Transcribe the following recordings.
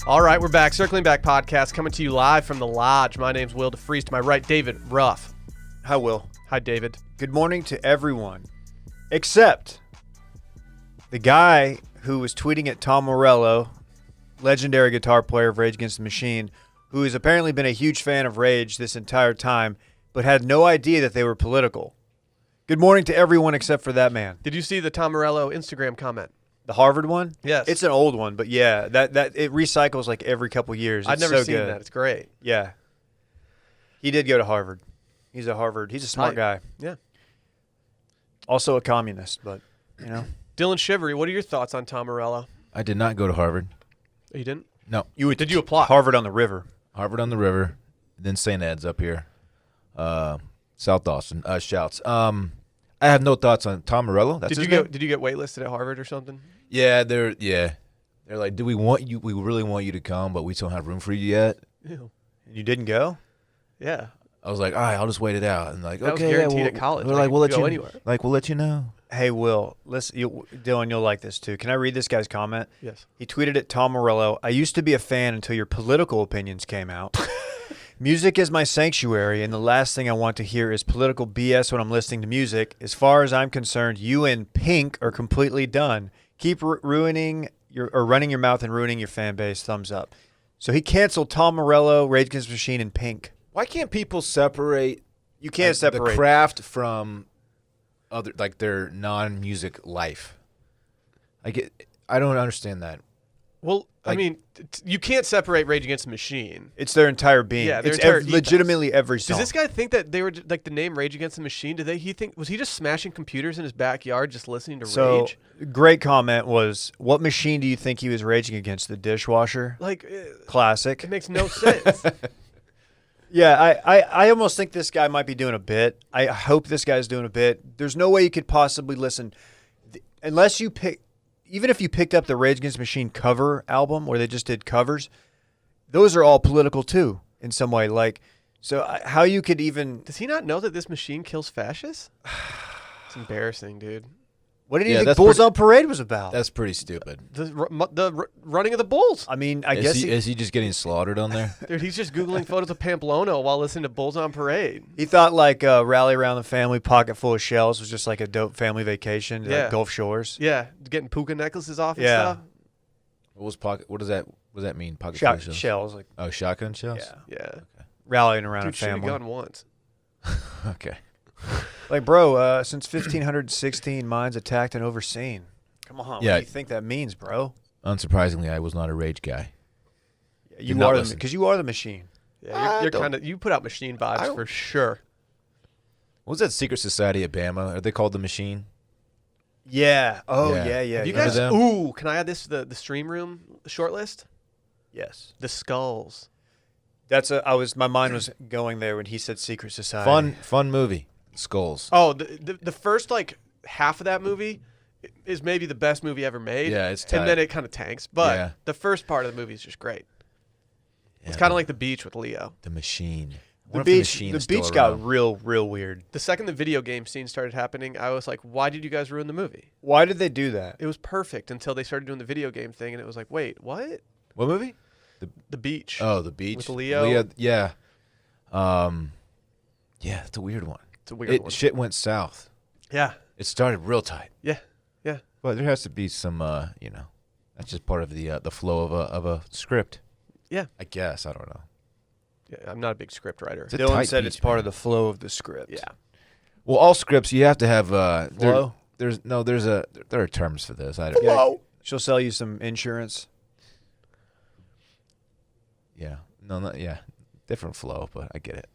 All right, we're back. Circling Back podcast coming to you live from the Lodge. My name's Will DeFreeze. To my right, David Ruff. Hi, Will. Hi, David. Good morning to everyone, except the guy who was tweeting at Tom Morello, legendary guitar player of Rage Against the Machine, who has apparently been a huge fan of Rage this entire time, but had no idea that they were political. Good morning to everyone except for that man. Did you see the Tom Morello Instagram comment? The Harvard one? Yes. It's an old one, but yeah, that it recycles like every couple years. I've never seen that. It's great. Yeah. He did go to Harvard. He's a smart guy. Yeah. Also a communist, but, you know. Dylan Shivery, what are your thoughts on Tom Morello? I did not go to Harvard. Oh, you didn't? No. Did you apply? Harvard on the River. Harvard on the River, then St. Ed's up here, South Austin. Shouts. I have no thoughts on Tom Morello. That's his name? Did you get waitlisted at Harvard or something? Yeah, they're like, do we want you? We really want you to come, but we don't have room for you yet. Ew. You didn't go? Yeah. I was like, all right, I'll just wait it out. And like, That okay, was guaranteed yeah, at college. We're I like, could we'll let go you anywhere. Like, we'll let you know. Hey, Will, Dylan, you'll like this too. Can I read this guy's comment? Yes. He tweeted at Tom Morello, I used to be a fan until your political opinions came out. Music is my sanctuary, and the last thing I want to hear is political BS when I'm listening to music. As far as I'm concerned, you and Pink are completely done. Keep running your mouth and ruining your fan base. Thumbs up. So he canceled Tom Morello, Rage Against the Machine, and Pink. Why can't people separate? You can't separate the craft from other, like, their non-music life. I don't understand that. Well, I mean, you can't separate Rage Against the Machine. It's their entire being. Yeah, their it's entire legitimately every song. Does this guy think that they were like the name Rage Against the Machine? Was he just smashing computers in his backyard just listening to Rage? Great comment was, what machine do you think he was raging against? The dishwasher? Like, Classic. it makes no sense. Yeah, I almost think this guy might be doing a bit. I hope this guy's doing a bit. There's no way you could possibly listen unless you pick. Even if you picked up the Rage Against the Machine cover album where they just did covers, those are all political too in some way. Like, so how you could even... Does he not know that this machine kills fascists? It's embarrassing, dude. What did he think Bulls on Parade was about? That's pretty stupid. The running of the Bulls. I mean, I guess is he just getting slaughtered on there? Dude, he's just Googling photos of Pamplona while listening to Bulls on Parade. He thought like Rally Around the Family Pocket Full of Shells was just like a dope family vacation to like Gulf Shores. Yeah, getting puka necklaces off and Yeah. stuff. What does that mean? Pocket Shot full of shells. Like, oh, shotgun shells? Yeah. Okay. rallying around Dude, a shoot a family. gun once. Okay. Like, bro, since 1516, mines attacked and overseen. Come on, Yeah. what do you think that means, bro? Unsurprisingly, I was not a Rage guy. You not are listen. because you are the machine. Yeah, you're kind of you put out machine vibes for sure. What was that secret society at Bama? Are they called the Machine? Yeah. Oh, Yeah. yeah. Have you Remember guys? them? Ooh, can I add this to the stream room short list? Yes. The Skulls. My mind was going there when he said Secret Society. Fun movie. Skulls. Oh, the first like half of that movie is maybe the best movie ever made. Yeah, it's and tight. then it kind of tanks. But Yeah. the first part of the movie is just great. Yeah, It's kind of like The Beach with Leo. the Machine. The What if beach, Machine the is still beach got around? real weird. The second the video game scene started happening, I was like, why did you guys ruin the movie? Why did they do that? It was perfect until they started doing the video game thing, and it was like, wait, what? What movie? The Beach. Oh, The Beach. With Leo. Yeah. Yeah, it's a weird one. It's a weird one. Shit went south. Yeah. It started real tight. Yeah. But there has to be some, that's just part of the flow of a script. Yeah. I guess. I don't know. Yeah, I'm not a big script writer. It's a Dylan tight said beach, it's part man. of the flow of the script. Yeah. Well, all scripts you have to have. Flow? There are terms for this. Yeah. She'll sell you some insurance. Yeah. Yeah. Different flow, but I get it.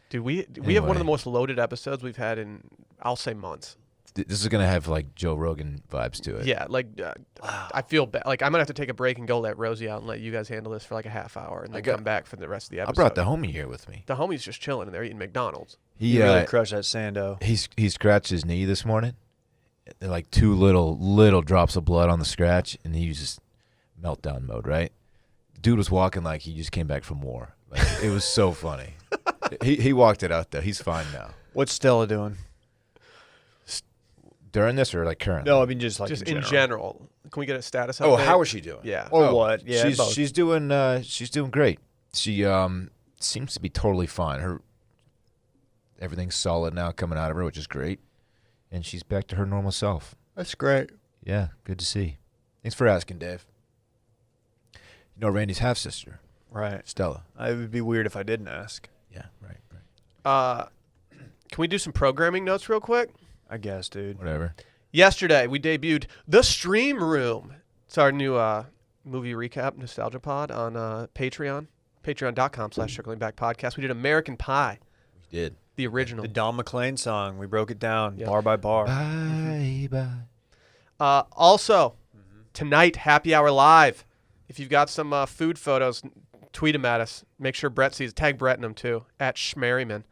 Dude, we have one of the most loaded episodes we've had in, I'll say, months. This is gonna have like Joe Rogan vibes to it. Yeah, like I feel bad. Like I'm gonna have to take a break and go let Rosie out and let you guys handle this for like a half hour and then come back for the rest of the episode. I brought the homie here with me. The homie's just chilling and they're eating McDonald's. He really crushed that Sando. He scratched his knee this morning. They're like two little drops of blood on the scratch, and he was just meltdown mode. Right, dude was walking like he just came back from war. Like, it was so funny. He walked it out though. He's fine now. What's Stella doing? during this or like currently? No, I mean just like Just in in general. general. Can we get a status Oh, update? how is she doing? Yeah. Or what? Yeah, both. She's doing great. She seems to be totally fine. Everything's solid now coming out of her, which is great, and she's back to her normal self. That's great. Yeah, good to see. Thanks for asking, Dave. You know Randy's half sister, Right. Stella. It would be weird if I didn't ask. Yeah, right. Can we do some programming notes real quick? I guess, dude. Whatever. Yesterday, we debuted The Stream Room. It's our new movie recap nostalgia pod on Patreon. Patreon.com/circlingbackpodcast. We did American Pie, We did. the original. The Don McLean song. We broke it down Yeah. bar by bar. Bye. Also, tonight, Happy Hour Live. If you've got some food photos, tweet them at us. Make sure Brett sees. Tag Brett in them, too, at Schmerryman.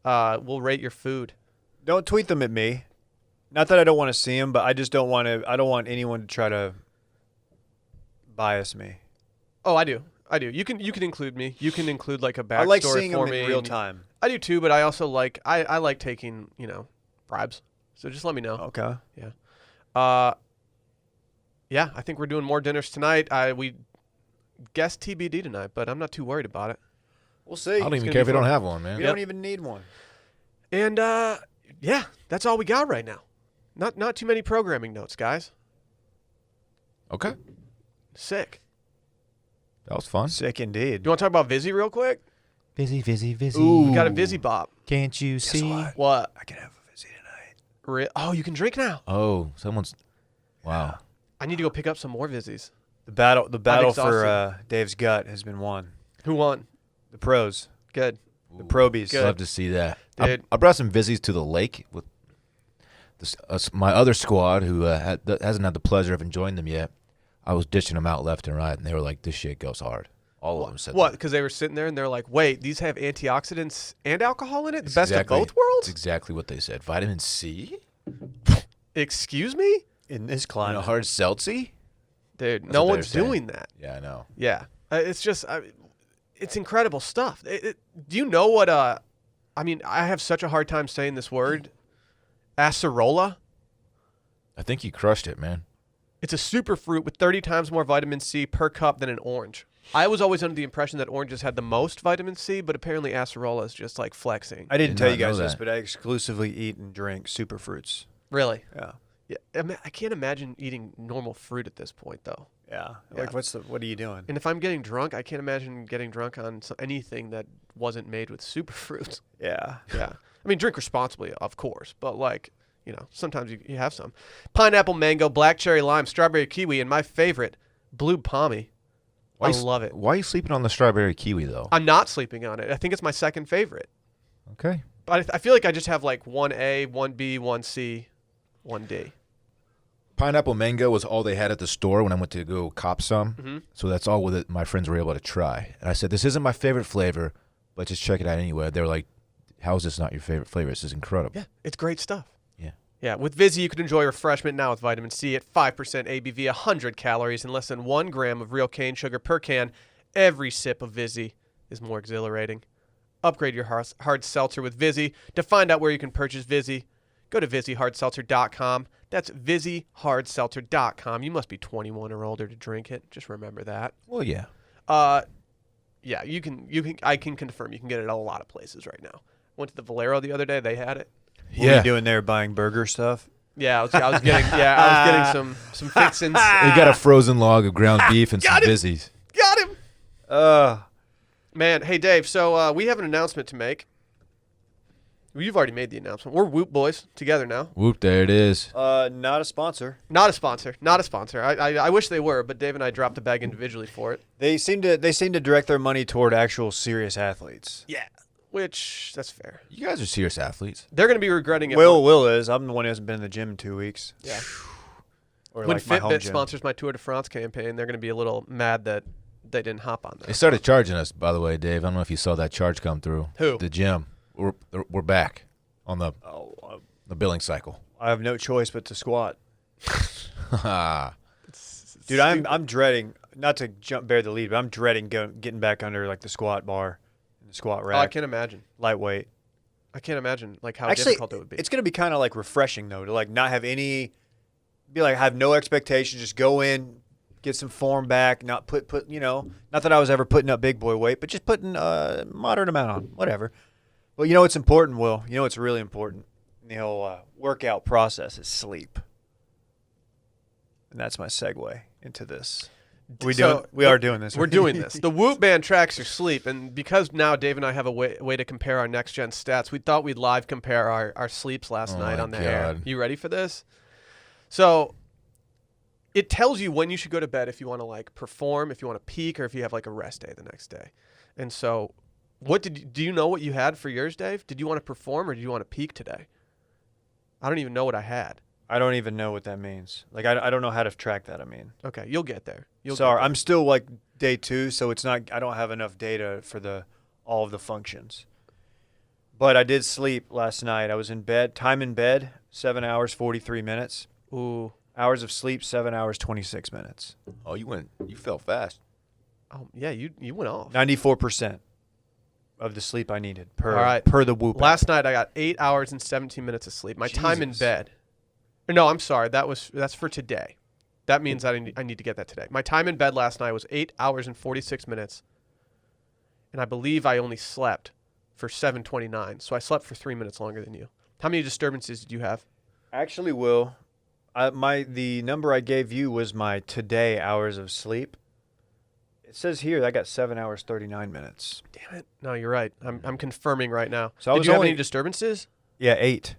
We'll rate your food. Don't tweet them at me. Not that I don't want to see them, but I just don't want to. I don't want anyone to try to bias me. Oh, I do. You can include me. You can include like a backstory I like seeing for them me in real time. I do too, but I also like I like taking bribes. So just let me know. Okay. Yeah, I think we're doing more dinners tonight. We guessed TBD tonight, but I'm not too worried about it. We'll see. I don't even gonna care if be we don't fun. have one, man. We don't even need one. And yeah, that's all we got right now. Not too many programming notes, guys. Okay. Sick. That was fun. Sick indeed. Do you want to talk about Vizzy real quick? Vizzy. We got a Vizzy bop. Can't you see? What? I can have a Vizzy tonight. Oh, you can drink now. Oh, someone's. Wow. I need to go pick up some more Vizzies. The battle exhausted. for Dave's gut has been won. Who won? The pros. Good. The probies. Good. Love to see that. Dude. I brought some Vizzies to the lake with my other squad who hasn't had the pleasure of enjoying them yet. I was dishing them out left and right, and they were like, "This shit goes hard." All of them said What? that. Because they were sitting there and they're like, wait, these have antioxidants and alcohol in it? The It's best exactly- of both worlds? That's exactly what they said. Vitamin C? Excuse me? In this On a climate. hard seltzy? Dude, That's no what they were one's saying. doing that. Yeah, I know. Yeah. It's just, it's incredible stuff. Do you know what, I have such a hard time saying this word. Acerola? I think you crushed it, man. It's a superfruit with 30 times more vitamin C per cup than an orange. I was always under the impression that oranges had the most vitamin C, but apparently acerola is just like flexing. I didn't Did tell not you guys know this, that. but I exclusively eat and drink superfruits. Really? Yeah. Yeah. I can't imagine eating normal fruit at this point, though. Yeah. Yeah. Like, what are you doing? And if I'm getting drunk, I can't imagine getting drunk on anything that wasn't made with superfruits. Yeah. Yeah. I mean, drink responsibly, of course, but sometimes you have some. Pineapple, mango, black cherry, lime, strawberry, kiwi, and my favorite, blue pommy. I love it. Why are you sleeping on the strawberry kiwi, though? I'm not sleeping on it. I think it's my second favorite. Okay. But I feel like I just have like 1A, 1B, 1C, 1D. Pineapple mango was all they had at the store when I went to go cop some. Mm-hmm. So that's all with it my friends were able to try. And I said, this isn't my favorite flavor, but just check it out anyway. They were like, how is this not your favorite flavor? This is incredible. Yeah, it's great stuff. Yeah. Yeah, with Vizzy, you can enjoy refreshment now with vitamin C at 5% ABV, 100 calories, and less than 1 gram of real cane sugar per can. Every sip of Vizzy is more exhilarating. Upgrade your hard seltzer with Vizzy. To find out where you can purchase Vizzy, go to VizzyHardSeltzer.com. That's VizzyHardSeltzer.com. You must be 21 or older to drink it. Just remember that. Well, yeah. Yeah, you can. I can confirm you can get it at a lot of places right now. Went to the Valero the other day. They had it. What are you doing there? Buying burger stuff? Yeah, I was getting some fixins. We got a frozen log of ground beef and some Got it. Vizzies. Got him. Uh, Man, hey Dave. So we have an announcement to make. You've already made the announcement. We're Whoop Boys together now. Whoop, there it is. not a sponsor. Not a sponsor. Not a sponsor. I wish they were, but Dave and I dropped the bag individually for it. They seem to direct their money toward actual serious athletes. Yeah. Which that's fair. You guys are serious athletes. They're going to be regretting it. Will is. I'm the one who hasn't been in the gym in 2 weeks. Yeah. Or When like my home Fitbit gym. sponsors my Tour de France campaign, they're going to be a little mad that they didn't hop on They that. started charging us, by the way, Dave. I don't know if you saw that charge come through. Who? The gym. We're back on the Oh, billing cycle. I have no choice but to squat. It's Dude, stupid. I'm dreading, not to bear the lead, but I'm dreading getting back under like the squat bar and the squat Oh, I rack. can imagine. Lightweight. I can't imagine like how Actually, difficult it would be. it's going to be kind of like refreshing though to like not have have no expectations, just go in, get some form back, not put not that I was ever putting up big boy weight, but just putting a moderate amount on, whatever. Well, it's important, Will. It's really important in the whole workout process is sleep. And that's my segue into this. We are doing this. We're doing this. The Whoop Band tracks your sleep, and because now Dave and I have a way to compare our next gen stats, we thought we'd live compare our sleeps last night on the air. You ready for this? So it tells you when you should go to bed if you want to like perform, if you want to peak, or if you have like a rest day the next day. And so, do you know what you had for yours, Dave? Did you want to perform or did you want to peak today? I don't even know what I had. I don't even know what that means. Like I don't know how to track that. Okay, you'll get there. Sorry, I'm still like day 2, so it's not. I don't have enough data for all of the functions. But I did sleep last night. I was in bed. Time in bed 7 hours 43 minutes. Ooh. Hours of sleep 7 hours 26 minutes. Oh, you fell fast. Oh yeah, you went off. 94% of the sleep I needed per the Whoop. Last night I got 8 hours and 17 minutes of sleep. My time in bed. No, I'm sorry. That's for today. That means I need to get that today. My time in bed last night was 8 hours and 46 minutes, and I believe I only slept for 7:29. So I slept for 3 minutes longer than you. How many disturbances did you have? Actually, Will, the number I gave you was my today hours of sleep. It says here I got 7 hours 39 minutes. Damn it! No, you're right. I'm confirming right now. So did you have any disturbances? Yeah, 8.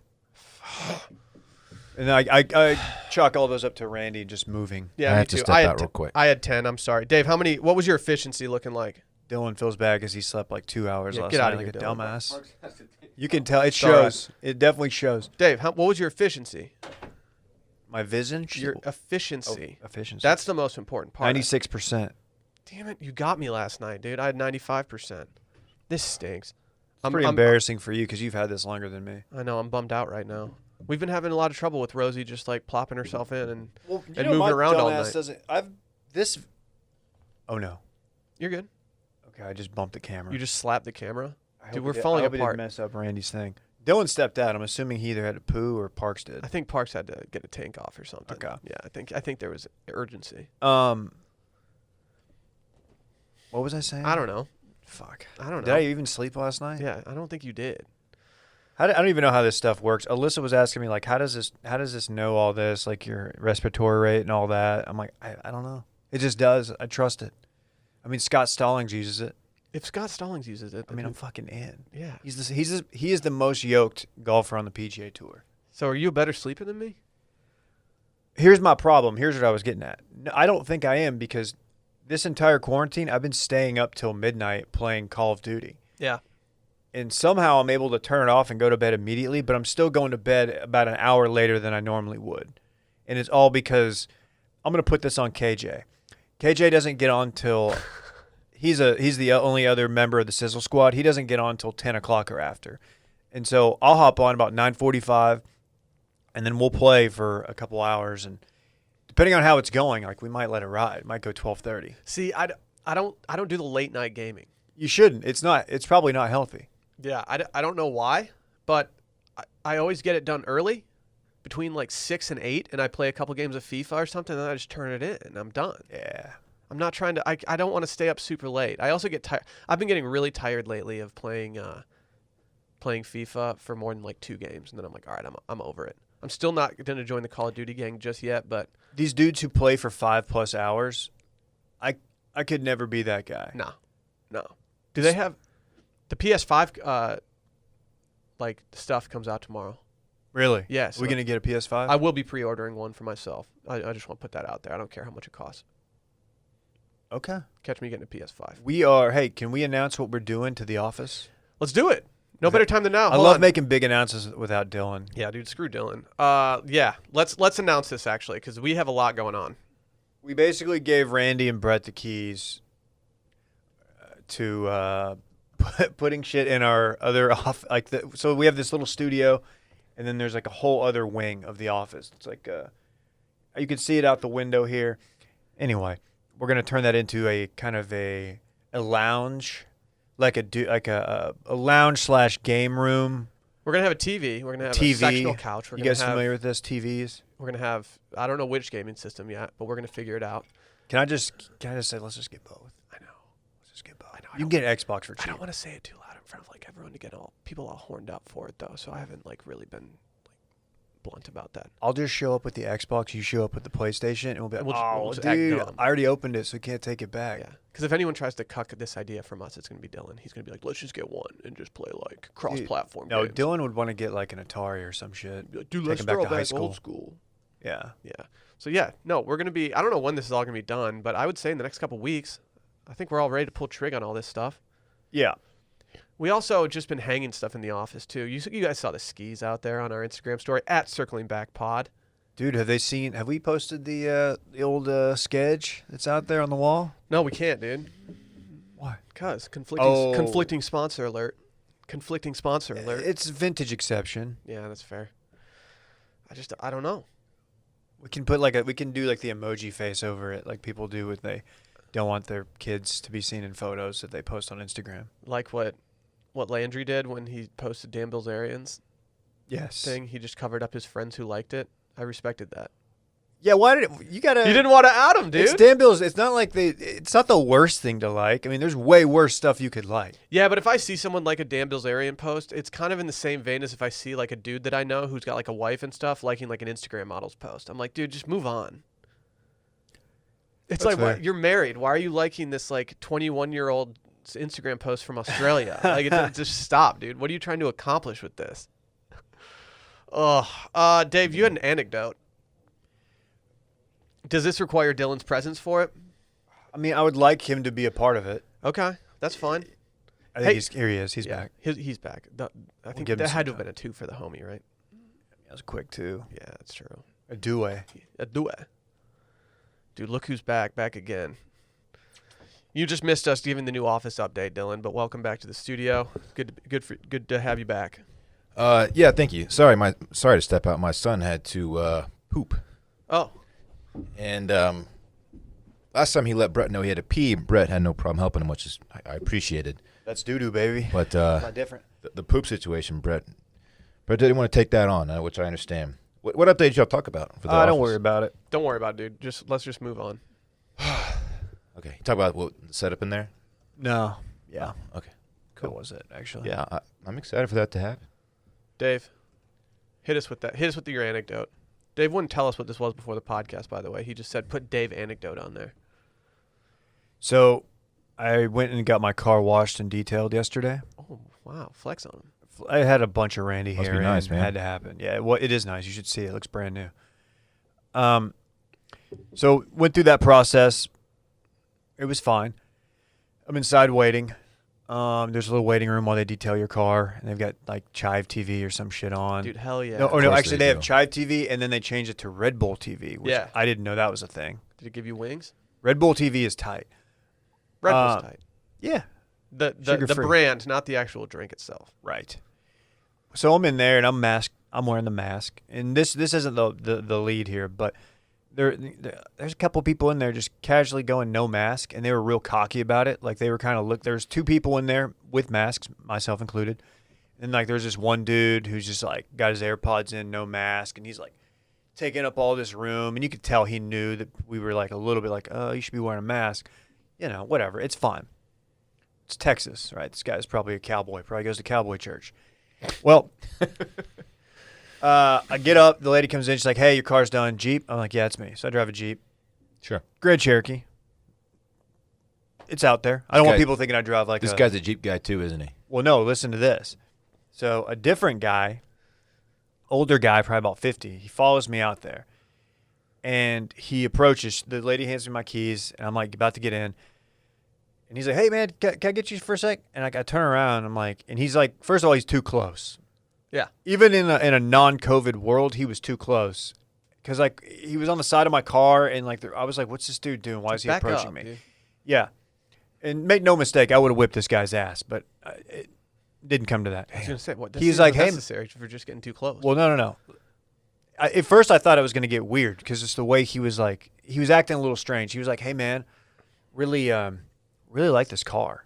And I chalk all those up to Randy just moving. Yeah, I me have too. to step out real quick. I had 10. I'm sorry, Dave. What was your efficiency looking like? Dylan feels bad because he slept like 2 hours last get night out of like here, a Dylan. dumbass. You can tell. It Sorry. shows. It definitely shows. Dave, what was your efficiency? My vision? Your efficiency. Efficiency. That's the most important part. 96%. Damn it, you got me last night, dude. I had 95%. This stinks. It's pretty embarrassing for you because you've had this longer than me. I know. I'm bummed out right now. We've been having a lot of trouble with Rosie just like plopping herself in and moving around all night. Oh no. You're good. Okay, I just bumped the camera. You just slapped the camera? I Dude, hope we're it falling I hope it apart. didn't mess up Randy's thing. Dylan stepped out. I'm assuming he either had to poo or Parks did. I think Parks had to get a tank off or something. Okay. Yeah, I think there was urgency. What was I saying? I don't know. Fuck. I don't know. Did I even sleep last night? Yeah, I don't think you did. I don't even know how this stuff works. Alyssa was asking me like, how does this know all this, like your respiratory rate and all that? I'm like, I don't know. It just does. I trust it. I mean, Scott Stallings uses it. If Scott Stallings uses it, I mean, I'm fucking in. Yeah. He is the most yoked golfer on the PGA Tour. So are you a better sleeper than me? Here's my problem. Here's what I was getting at. No, I don't think I am because this entire quarantine, I've been staying up till midnight playing Call of Duty. Yeah. And somehow I'm able to turn it off and go to bed immediately, but I'm still going to bed about an hour later than I normally would. And it's all because I'm going to put this on KJ. KJ doesn't get on till he's the only other member of the Sizzle Squad. He doesn't get on till 10 o'clock or after. And so I'll hop on about 9:45 and then we'll play for a couple hours. And depending on how it's going, like we might let it ride. It might go 12:30. See, I don't do the late night gaming. You shouldn't. It's probably not healthy. Yeah, I don't know why, but I always get it done early, between like 6 and 8, and I play a couple games of FIFA or something, and then I just turn it in, and I'm done. Yeah. I'm not trying to. I don't want to stay up super late. I also get tired. I've been getting really tired lately of playing FIFA for more than like 2 games, and then I'm like, all right, I'm over it. I'm still not going to join the Call of Duty gang just yet, but These dudes who play for 5+ hours, I could never be that guy. no. Do they have the PS5? Like stuff comes out tomorrow. Really? Yes. Are we going to get a PS5? I will be pre-ordering one for myself. I just want to put that out there. I don't care how much it costs. Okay. Catch me getting a PS5. We are. Hey, can we announce what we're doing to the office? Let's do it. No better time than now. I love making big announcements without Dylan. Yeah, dude, screw Dylan. Yeah, let's announce this actually because we have a lot going on. We basically gave Randy and Brett the keys to putting shit in our other off. So we have this little studio, and then there's like a whole other wing of the office. It's like you can see it out the window here. Anyway, we're gonna turn that into a kind of a lounge, like a lounge / game room We're gonna have a TV. We're gonna have a TV. sectional couch. You guys familiar with this? TVs? We're gonna have. I don't know which gaming system yet, but we're gonna figure it out. Can I just say let's just get both? I know. Let's just get both. I know. You can get an Xbox for I cheap. don't want to say it too loud in front of like everyone to get people all horned up for it though. So I haven't like really been like blunt about that. I'll just show up with the Xbox. You show up with the PlayStation, and we'll be like, We'll just act dude, dumb. I already opened it, so we can't take it back. Yeah. Because if anyone tries to cuck this idea from us, it's gonna be Dylan. He's gonna be like, let's just get one and just play like cross-platform. No, games. Dylan would want to get like an Atari or some shit. Be like, dude, Take let's him back throw to high back school. old school. Yeah. Yeah. So yeah, no, we're gonna be. I don't know when this is all gonna be done, but I would say in the next couple weeks, I think we're all ready to pull trig on all this stuff. Yeah. We also just been hanging stuff in the office too. You guys saw the skis out there on our Instagram story at Circling Back Pod. Dude, have we posted the old sketch that's out there on the wall? No, we can't, dude. Why? Because Oh. conflicting sponsor alert. Conflicting sponsor alert. It's vintage exception. Yeah, that's fair. I don't know. We can put we can do like the emoji face over it, like people do when they don't want their kids to be seen in photos that they post on Instagram. Like what Landry did when he posted Dan Bilzerian's Yes. thing. He just covered up his friends who liked it. I respected that. Yeah. Why did you gotta? You didn't want to out him, dude. It's Dan Bills. It's not like it's not the worst thing to like. I mean, there's way worse stuff you could like. Yeah, but if I see someone like a Dan Bilzerian post, it's kind of in the same vein as if I see like a dude that I know who's got like a wife and stuff liking like an Instagram model's post. I'm like, dude, just move on. It's That's like, fair. you're married. Why are you liking this like 21-year-old Instagram post from Australia? Like, just stop, dude. What are you trying to accomplish with this? Dave, you had an anecdote. Does this require Dylan's presence for it? I mean, I would like him to be a part of it. Okay, that's fine. I think here he is. He's Yeah, back. He's back. I think give him that some had to have time. been a 2 for the homie, right? That was quick too. Yeah, that's true. A duet. Do it. Dude, look who's back again. You just missed us giving the new office update, Dylan, but welcome back to the studio. Good to have you back. Yeah, thank you. Sorry to step out. My son had to poop. Oh, And last time he let Brett know he had to pee, Brett had no problem helping him, which is I appreciated. That's doo-doo, baby. But Not different. the poop situation, Brett didn't want to take that on, which I understand. What update did y'all talk about? For the Don't office? worry about it. don't worry about it, dude. Let's just move on. Okay, talk about the setup in there. No. Yeah. Okay, Cool. That was it, actually. yeah, I'm excited for that to happen. Dave, hit us with that. Hit us with your anecdote. Dave wouldn't tell us what this was before the podcast, by the way. He just said, put Dave anecdote on there. So I went and got my car washed and detailed yesterday. Oh, wow. Flex on him. I had a bunch of Randy Must hair be nice, in. man. Had to happen. Yeah, well, it is nice. You should see it. It looks brand new. So went through that process. It was fine. I'm inside waiting. There's a little waiting room while they detail your car, and they've got like Chive TV or some shit on. Dude, hell yeah. No, course actually, they they have do. Chive TV, and then they changed it to Red Bull TV, which Yeah. I didn't know that was a thing. Did it give you wings? Red Bull TV is tight. Red Bull's tight. Yeah, The sugar-free. brand, not the actual drink itself. right. So I'm in there, and I'm masked. I'm wearing the mask, and this isn't the lead here, but there's a couple people in there just casually going no mask, and they were real cocky about it. Like they were kind of There's 2 people in there with masks, myself included, and like there's this one dude who's just like got his AirPods in, no mask, and he's like taking up all this room, and you could tell he knew that we were like a little bit like, oh, you should be wearing a mask, whatever. It's fine. It's Texas, right? This guy's probably a cowboy. Probably goes to cowboy church. Well, I get up. The lady comes in. She's like, hey, your car's done. Jeep? I'm like, yeah, it's me. So I drive a Jeep. Sure. Grand Cherokee. It's out there. I don't want guy- people thinking I drive like This a... guy's a Jeep guy too, isn't he? Well, no, listen to this. So a different guy, older guy, probably about 50, he follows me out there. And he approaches. The lady hands me my keys, and I'm like about to get in. And he's like, hey, man, can I get you for a sec? And I turn around, and I'm like, and he's like, first of all, he's too close. Yeah. Even in a non-COVID world, he was too close. Because, like, he was on the side of my car, and, like, I was like, what's this dude doing? Why is he Back approaching up, me? dude. Yeah. And make no mistake, I would have whipped this guy's ass, but it didn't come to that. I was going to say, what? This He's seems like, hey, unnecessary for just getting too close. well, no. At first, I thought it was going to get weird because it's the way he was like, he was acting a little strange. He was like, hey, man, really like this car.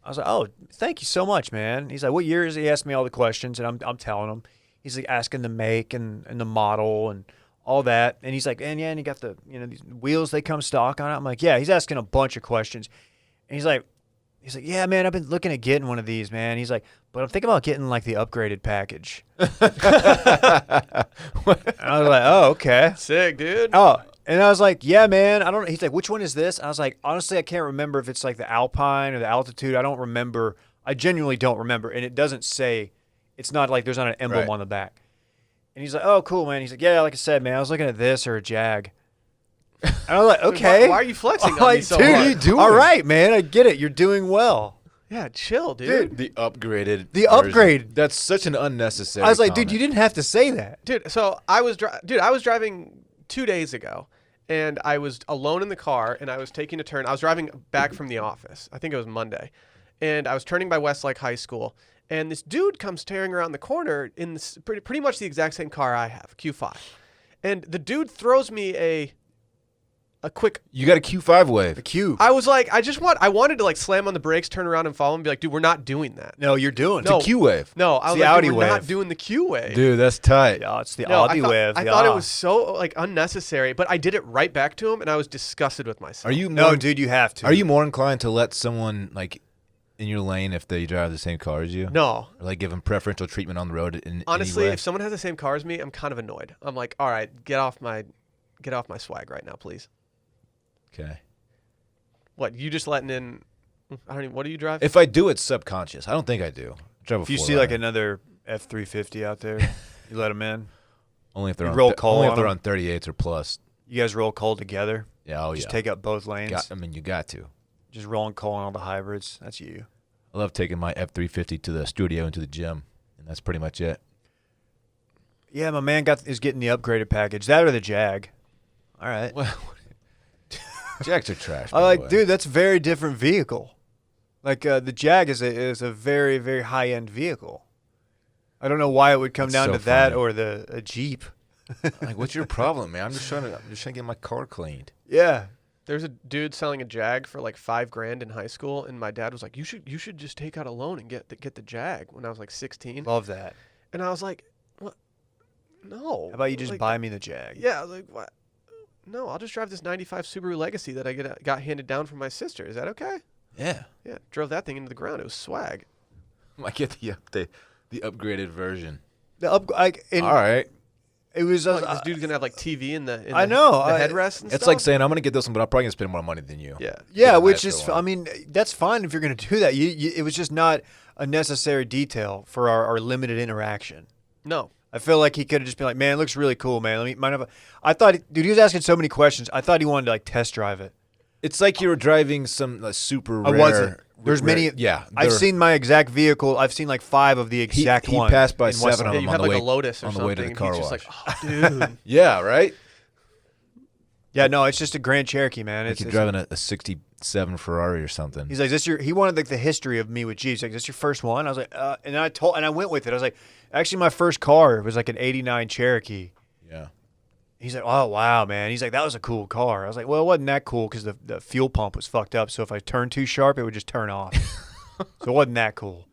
I was like, oh, thank you so much, man. He's like, what year is he? He asked me all the questions, and I'm telling him. He's like asking the make and the model and all that. And he's like, and you got the, these wheels, they come stock on it. I'm like, yeah. He's asking a bunch of questions. And he's like, yeah, man, I've been looking at getting one of these, man. He's like, but I'm thinking about getting like the upgraded package. And I was like, oh, okay. Sick, dude. Oh, and I was like, yeah, man. I don't. He's like, which one is this? I was like, honestly, I can't remember if it's like the Alpine or the Altitude. I don't remember. I genuinely don't remember. And it doesn't say. It's not like there's not an emblem on the back. And he's like, oh, cool, man. He's like, yeah, like I said, man, I was looking at this or a Jag. And I was like, okay. Why are you flexing I'm on me like, so dude, hard? What are you doing? All right, man. I get it. You're doing well. Yeah, chill, dude. The upgraded. The upgrade. That's such an unnecessary. I was like, comment. dude, you didn't have to say that. Dude, so I was driving 2 days ago, and I was alone in the car, and I was taking a turn. I was driving back from the office. I think it was Monday, and I was turning by Westlake High School, and this dude comes tearing around the corner in this, pretty much the exact same car I have, Q5, and the dude throws me a quick. You got a Q5 wave. The cube. I was like, I wanted to like slam on the brakes, turn around, and follow him, and be like, dude, we're not doing that. No, you're doing No. it. It's a Q wave. No, I was the like, Audi dude, we're not wave. doing the Q wave. Dude, that's tight. Yeah, it's the No, Audi wave. I the thought it ah. was so like unnecessary, but I did it right back to him, and I was disgusted with myself. Are you No, more, dude, you have to. Are you more inclined to let someone like in your lane if they drive the same car as you? No. Or like give them preferential treatment on the road in Honestly, any way? if someone has the same car as me, I'm kind of annoyed. I'm like, all right, get off my swag right now, please. Okay. What, you just letting in? I don't even. What do you drive? If I do, it's subconscious. I don't think I do. I drive a If you 4 see like Runner. another F-350 out there, you let them in. only if they're you on roll coal only on if they're 'em. on 38s or plus. You guys roll coal together. Yeah, oh Just yeah. take up both lanes. I mean, you got to. Just rolling coal on all the hybrids. That's you. I love taking my F350 to the studio and to the gym, and that's pretty much it. Yeah, my man is getting the upgraded package. That or the Jag. All right. Well, Jacks are trash. I by like, the way. dude, that's a very different vehicle. Like the Jag is a very, very high end vehicle. I don't know why it would come That's down so to that funny. or a Jeep. Like, what's your problem, man? I'm just trying to get my car cleaned. Yeah. There's a dude selling a Jag for like $5,000 in high school, and my dad was like, "You should just take out a loan and get the Jag." When I was like 16, Love that. and I was like, "What? No." How about you just Like, buy me the Jag? Yeah, I was like, what? No, I'll just drive this '95 Subaru Legacy that I got handed down from my sister. Is that okay? Yeah. Yeah, drove that thing into the ground. It was swag. I get the upgraded version. All right. It was. Like, this dude's gonna have like TV in the I know, the I- headrest and It's stuff. like saying I'm gonna get this one, but I'm probably gonna spend more money than you. Yeah. Yeah, Yeah, which that's is, the one. I mean, that's fine if you're going to do that. It was just not a necessary detail for our limited interaction. No. I feel like he could have just been like, man, it looks really cool, man. I thought, dude, he was asking so many questions. I thought he wanted to like test drive it. It's like you were driving some super I rare. wasn't. There's rare- many. Yeah. I've they're- seen my exact vehicle. I've seen like 5 of the exact he one. passed by in 7 Westland. of Yeah, them you on have the like way- a Lotus or on the something. way to the and car he's wash. just like, oh, dude. Yeah. Right. Yeah, no, it's just a Grand Cherokee, man. Like It's you're driving a '67 Ferrari or something. He's like, "This your?" He wanted like the history of me with Jeeps. He's like, "This your first one?" I was like, and I went with it. I was like, actually, my first car was like an '89 Cherokee. Yeah. He's like, "Oh wow, man." He's like, "That was a cool car." I was like, "Well, it wasn't that cool because the fuel pump was fucked up. So if I turned too sharp, it would just turn off. So it wasn't that cool."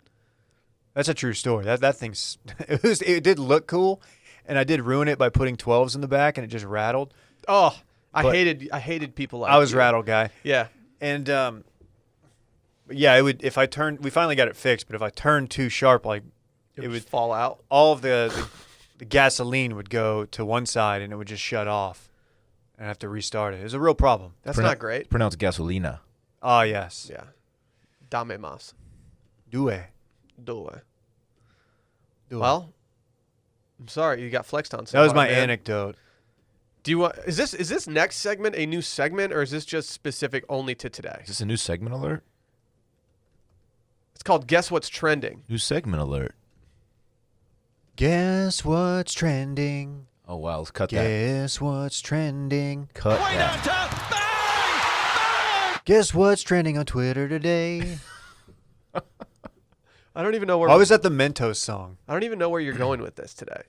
That's a true story. That thing's it did look cool, and I did ruin it by putting 12s in the back, and it just rattled. Oh, I But- hated people like I was you. rattled guy. Yeah. And yeah, it would if I turned. We finally got it fixed, but if I turned too sharp, like It it would would fall out. all of the gasoline would go to one side and it would just shut off, and I have to restart it. It was a real problem. That's Pronoun- not great. Pronounced gasolina. Ah, yes. Yeah. Dame mas. Do it. Do it. Do it. Well, I'm sorry you got flexed on. that was so my hard, man. anecdote. Do you want? Is this next segment a new segment, or is this just specific only to today? Is this a new segment alert? It's called Guess What's Trending. New segment alert. Guess what's trending? Oh wow, let's cut that. Guess what's trending? Cut that. Guess what's trending on Twitter today? I don't even know where. I was at the Mentos song. I don't even know where you're going with this today.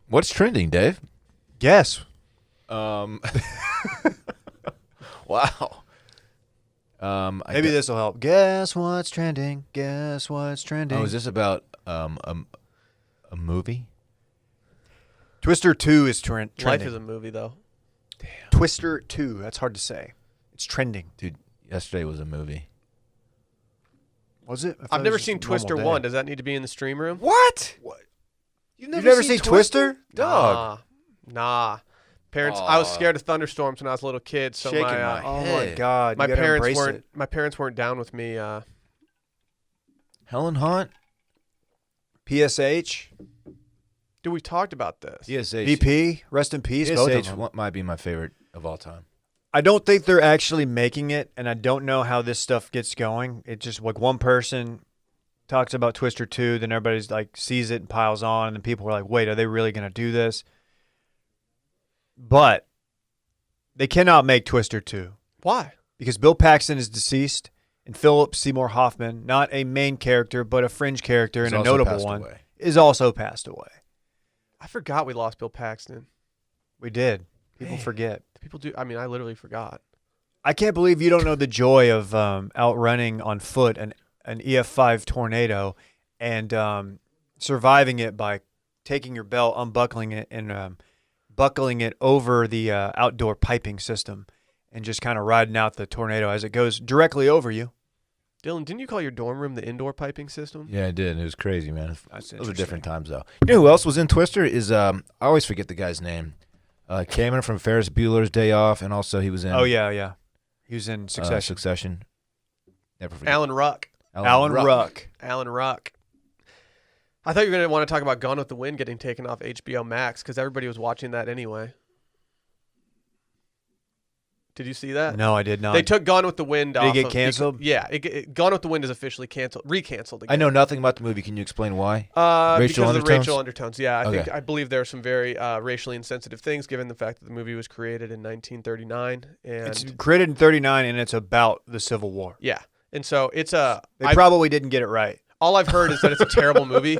What's trending, Dave? Guess. Wow. Maybe this will help. Guess what's trending? Guess what's trending? Oh, is this about a movie? Twister 2 is trending. Life is a movie, though. Twister 2. That's hard to say. It's trending. Dude, yesterday was a movie. Was it? I've never seen Twister 1. Does that need to be in the stream room? What? You've never seen Twister? Dog. Nah. Parents, I was scared of thunderstorms when I was a little kid, so Shaking my oh my god, my you gotta parents embrace weren't it. my parents weren't down with me. Helen Hunt? PSH, Dude, we talked about this. PSH. BP, rest in peace. Both of them. PSH might be my favorite of all time. I don't think they're actually making it, and I don't know how this stuff gets going. It's just like one person talks about Twister 2, then everybody's like sees it and piles on, and then people are like, wait, are they really going to do this? But they cannot make Twister 2 Why? because Bill Paxton is deceased, and Philip Seymour Hoffman, not a main character, but a fringe character He's and a also notable passed one, away. is also passed away. I forgot we lost Bill Paxton. We did. People Man. forget. People do. I mean, I literally forgot. I can't believe you don't know the joy of outrunning on foot an EF5 tornado and surviving it by taking your belt, unbuckling it, and buckling it over the outdoor piping system and just kind of riding out the tornado as it goes directly over you. Dylan, didn't you call your dorm room the indoor piping system? Yeah, I did. It was crazy, man. That's Those were different interesting. times, though. You know who else was in Twister? I always forget the guy's name. Cameron from Ferris Bueller's Day Off, and also he was in. Oh, yeah. He was in Succession. Succession. Never forget. Alan Ruck. Alan Ruck. Alan Ruck. I thought you were going to want to talk about Gone with the Wind getting taken off HBO Max because everybody was watching that anyway. Did you see that? No, I did not. They took Gone with the Wind off. Did it get canceled? Yeah. Gone with the Wind is officially recanceled again. I know nothing about the movie. Can you explain why? Because of the undertones? racial undertones. Yeah, Okay. I believe there are some very racially insensitive things given the fact that the movie was created in 1939. And It's created in 1939, and it's about the Civil War. yeah. And so it's They probably didn't get it right. all I've heard is that it's a terrible movie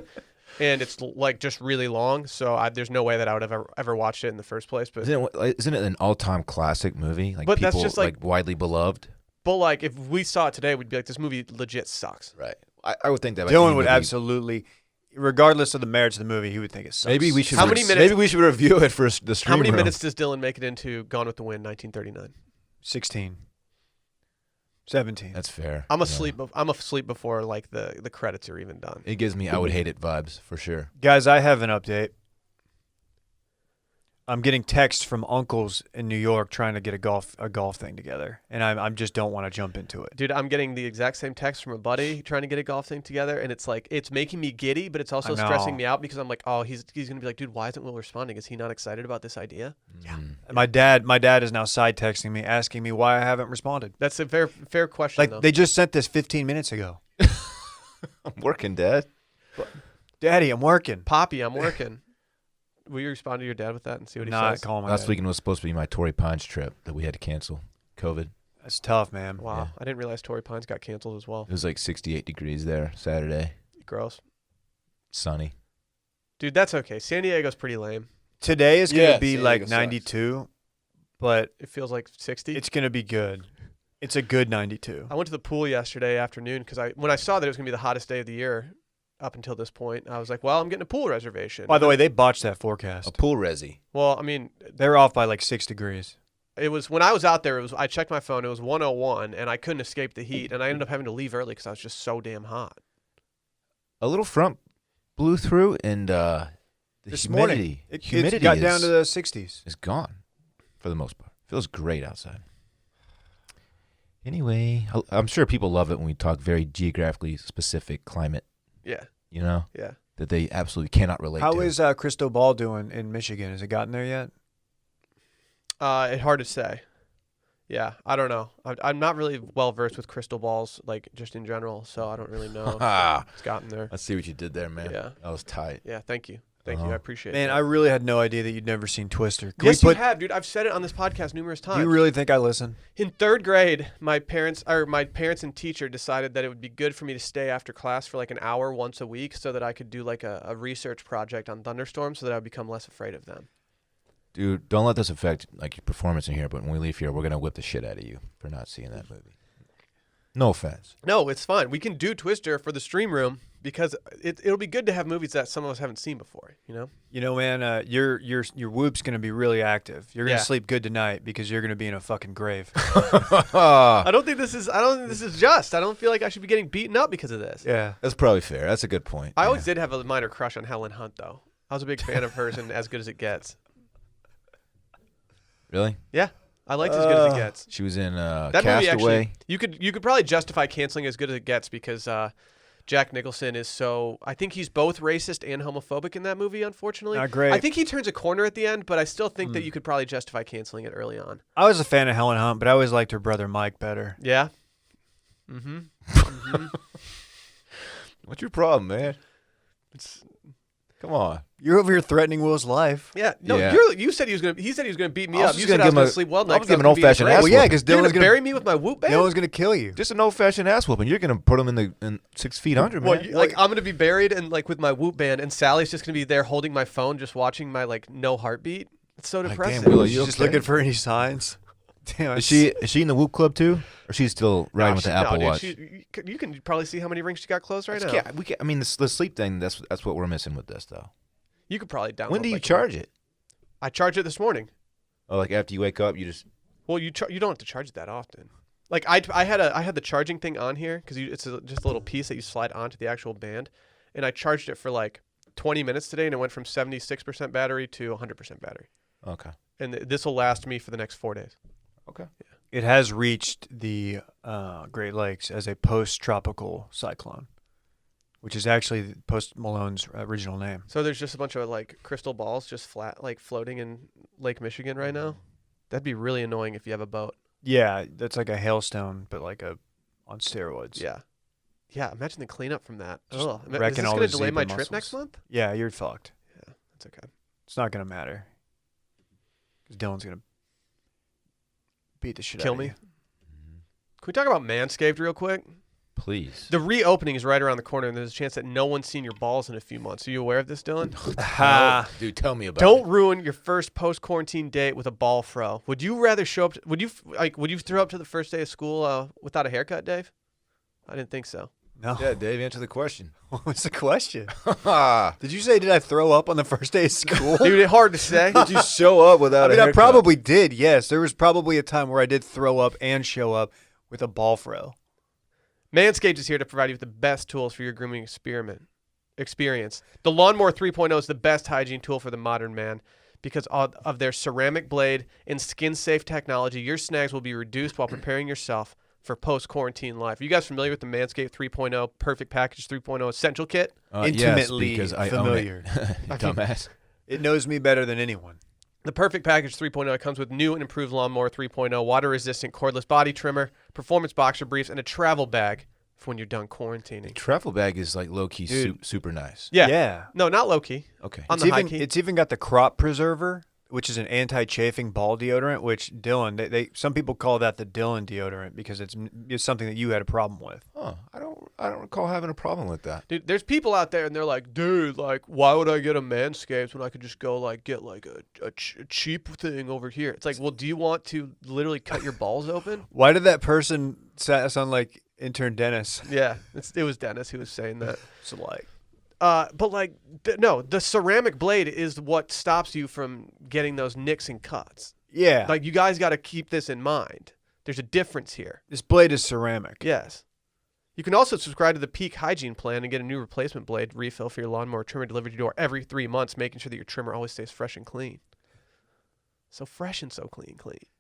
and it's like just really long. So there's no way that I would have ever watched it in the first place. But Isn't it an all-time classic movie? Like But people that's just like- widely beloved. like if we saw it today, we'd be like, this movie legit sucks. Right. I would think that. Dylan would absolutely, regardless of the merits of the movie, he would think it sucks. Maybe we should. How many minutes- Maybe we should review it for the stream How many room. minutes does Dylan make it into Gone with the Wind 1939? 16. 17. That's fair. I'm Yeah. asleep. I'm asleep before like the credits are even done. It gives me I would hate it vibes for sure. Guys, I have an update. I'm getting texts from uncles in New York trying to get a golf thing together, and I just don't want to jump into it. Dude, I'm getting the exact same text from a buddy trying to get a golf thing together, and it's like it's making me giddy, but it's also I know. stressing me out because I'm like, oh, he's gonna be like, dude, why isn't Will responding? Is he not excited about this idea? Yeah. And my dad is now side texting me, asking me why I haven't responded. That's a fair question. Like though. they just sent this 15 minutes ago. I'm working, Dad. Daddy, I'm working. Poppy, I'm working. Will you respond to your dad with that and see what he Not says? calling my Last dad. weekend was supposed to be my Torrey Pines trip that we had to cancel. COVID. That's tough, man. Wow, Yeah. I didn't realize Torrey Pines got canceled as well. It was like 68 degrees there Saturday. Gross, Sunny. dude. That's okay. San Diego's pretty lame. Today is going Yeah, to be San like Diego sucks. 92, but It feels like 60. it's going to be good. It's a good 92. I went to the pool yesterday afternoon because when I saw that it was gonna be the hottest day of the year up until this point, I was like, well, I'm getting a pool reservation. By the way, they botched that forecast. A pool resi. Well, I mean, They're off by like 6 degrees. it was when I was out there. I checked my phone. It was 101, and I couldn't escape the heat, and I ended up having to leave early because I was just so damn hot. A little front blew through, and the This humidity, morning, it humidity got is, down to the 60s. is gone for the most part. Feels great outside. Anyway, I'm sure people love it when we talk very geographically specific climate. Yeah, You know yeah. that they absolutely cannot relate How to. is Crystal Ball doing in Michigan? Has it gotten there yet? It's hard to say. Yeah, I don't know. I'm not really well versed with crystal balls, like just in general, so I don't really know if it's gotten there. Let's see what you did there, man. Yeah. That was tight. Yeah, thank you. Thank you. I appreciate it. Man, I really had no idea that you'd never seen Twister. Can Yes, we you put, have, dude. I've said it on this podcast numerous do times. you really think I listen? In third grade, my parents and teacher decided that it would be good for me to stay after class for like an hour once a week so that I could do like a research project on thunderstorms so that I would become less afraid of them. Dude, don't let this affect like your performance in here. But when we leave here, we're gonna whip the shit out of you for not seeing that movie. No offense. No, it's fine. We can do Twister for the stream room because it'll be good to have movies that some of us haven't seen before. You know. You know, man, your whoop's gonna be really active. You're gonna Yeah. sleep good tonight because you're gonna be in a fucking grave. I don't think this is just. I don't feel like I should be getting beaten up because of this. Yeah. That's probably fair. That's a good point. I always did have a minor crush on Helen Hunt, though. I was a big fan of hers and As Good as It Gets. Really? Yeah, I liked As Good as It Gets. She was in That movie Castaway. actually, you could probably justify canceling As Good as It Gets because Jack Nicholson is so. I think he's both racist and homophobic in that movie. Unfortunately, Not great. I think he turns a corner at the end, but I still think that you could probably justify canceling it early on. I was a fan of Helen Hunt, but I always liked her brother Mike better. Yeah. What's your problem, man? It's Come on. You're over here threatening Will's life. yeah. No, Yeah. you said he was gonna. He said he was gonna beat me I was up. just You said gonna I was give gonna him a- sleep well I tonight. was giving an old-fashioned Well, yeah, because You're Dylan's gonna gonna bury me with my whoop band. Dylan's gonna kill you. Just an old-fashioned ass whooping. You're gonna put him in 6 feet under, man. What, like I'm gonna be buried and like with my whoop band, and Sally's just gonna be there holding my phone, just watching my like no heartbeat. It's so Like, depressing. damn, Will, She's you just okay? looking for any signs. Damn, Is she in the Whoop Club too, or she's still riding with the Apple Watch? You can probably see how many rings she got closed right now. I mean, the sleep thing. That's what we're missing with this, though. You could probably download. When do you like, charge it? I charged it this morning. Oh, like after you wake up, you just. Well, you don't have to charge it that often. Like I had the charging thing on here because it's just a little piece that you slide onto the actual band, and I charged it for like 20 minutes today, and it went from 76% battery to 100% battery. Okay. And this will last me for the next 4 days. Okay. It has reached the Great Lakes as a post-tropical cyclone, which is actually Post Malone's original name. So there's just a bunch of like crystal balls just flat like floating in Lake Michigan right now. That'd be really annoying if you have a boat. Yeah, that's like a hailstone, but like on steroids. Yeah. Yeah, imagine the cleanup from that. Just Ugh. Is wrecking this all going the to delay my zebra trip next muscles. month? Yeah, you're fucked. Yeah, that's okay. It's not gonna matter because Dylan's gonna beat the shit Kill out me? of you. Can we talk about Manscaped real quick? Please. The reopening is right around the corner, and there's a chance that no one's seen your balls in a few months. Are you aware of this, Dylan? Ha! Dude, tell me about Don't it. ruin your first post-quarantine date with a ball fro. Would you rather show up? Would you throw up to the first day of school without a haircut, Dave? I didn't think so. No. Yeah, Dave, answer the question. What was the question? Did Did you say did I throw up on the first day of school? Dude, it's hard to say. you show up without I mean, a I haircut? probably did. Yes, there was probably a time where I did throw up and show up with a ball fro. Manscaped is here to provide you with the best tools for your grooming experience. The Lawnmower 3.0 is the best hygiene tool for the modern man. Because of their ceramic blade and skin-safe technology, your snags will be reduced while preparing yourself for post-quarantine life. Are you guys familiar with the Manscaped 3.0 Perfect Package 3.0 Essential Kit? Intimately yes, because I familiar. Own it. You dumbass. It knows me better than anyone. The Perfect Package 3.0 comes with new and improved Lawnmower 3.0, water-resistant cordless body trimmer, performance boxer briefs, and a travel bag for when you're done quarantining. Travel bag is like low key Dude. super nice. Yeah. Yeah. No, not low-key. Okay. On the high key. It's even got the crop preserver, which is an anti-chafing ball deodorant, which Dylan, they some people call that the Dylan deodorant because it's something that you had a problem with. Oh, I don't recall having a problem with that. Dude, there's people out there and they're like, dude, like, why would I get a Manscaped when I could just go like get like a cheap thing over here? It's like, well, do you want to literally cut your balls open? Why did that person sound like intern Dennis? Yeah, it was Dennis who was saying that. So like, But like, no, the ceramic blade is what stops you from getting those nicks and cuts. yeah, Like, you guys got to keep this in mind. There's a difference here. this blade is ceramic. Yes. You can also subscribe to the Peak Hygiene Plan and get a new replacement blade refill for your lawnmower trimmer delivered to your door every 3 months, making sure that your trimmer always stays fresh and clean. So fresh and so clean.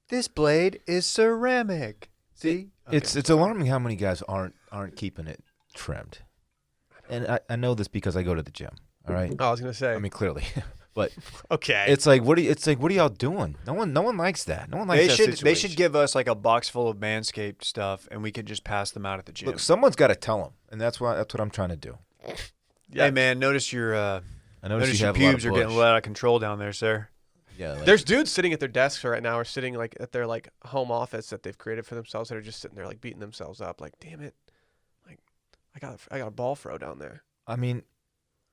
This blade is ceramic. See, It's alarming how many guys aren't keeping it trimmed. And I know this because I go to the gym. All right. Oh, I was gonna say. I mean, clearly, but okay. it's like what are y'all doing? No one likes that. No one likes they that should they situation. should give us like a box full of Manscaped stuff, and we could just pass them out at the gym. Look, someone's got to tell them, and that's what I'm trying to do. Yeah. Hey man, notice your I notice you your have a lot of pubes are bush. getting out of control down there, sir. Yeah, like, There's dudes sitting at their desks right now, or sitting like at their like home office that they've created for themselves, that are just sitting there like beating themselves up, like, damn it, like I got a ball fro down there. I mean,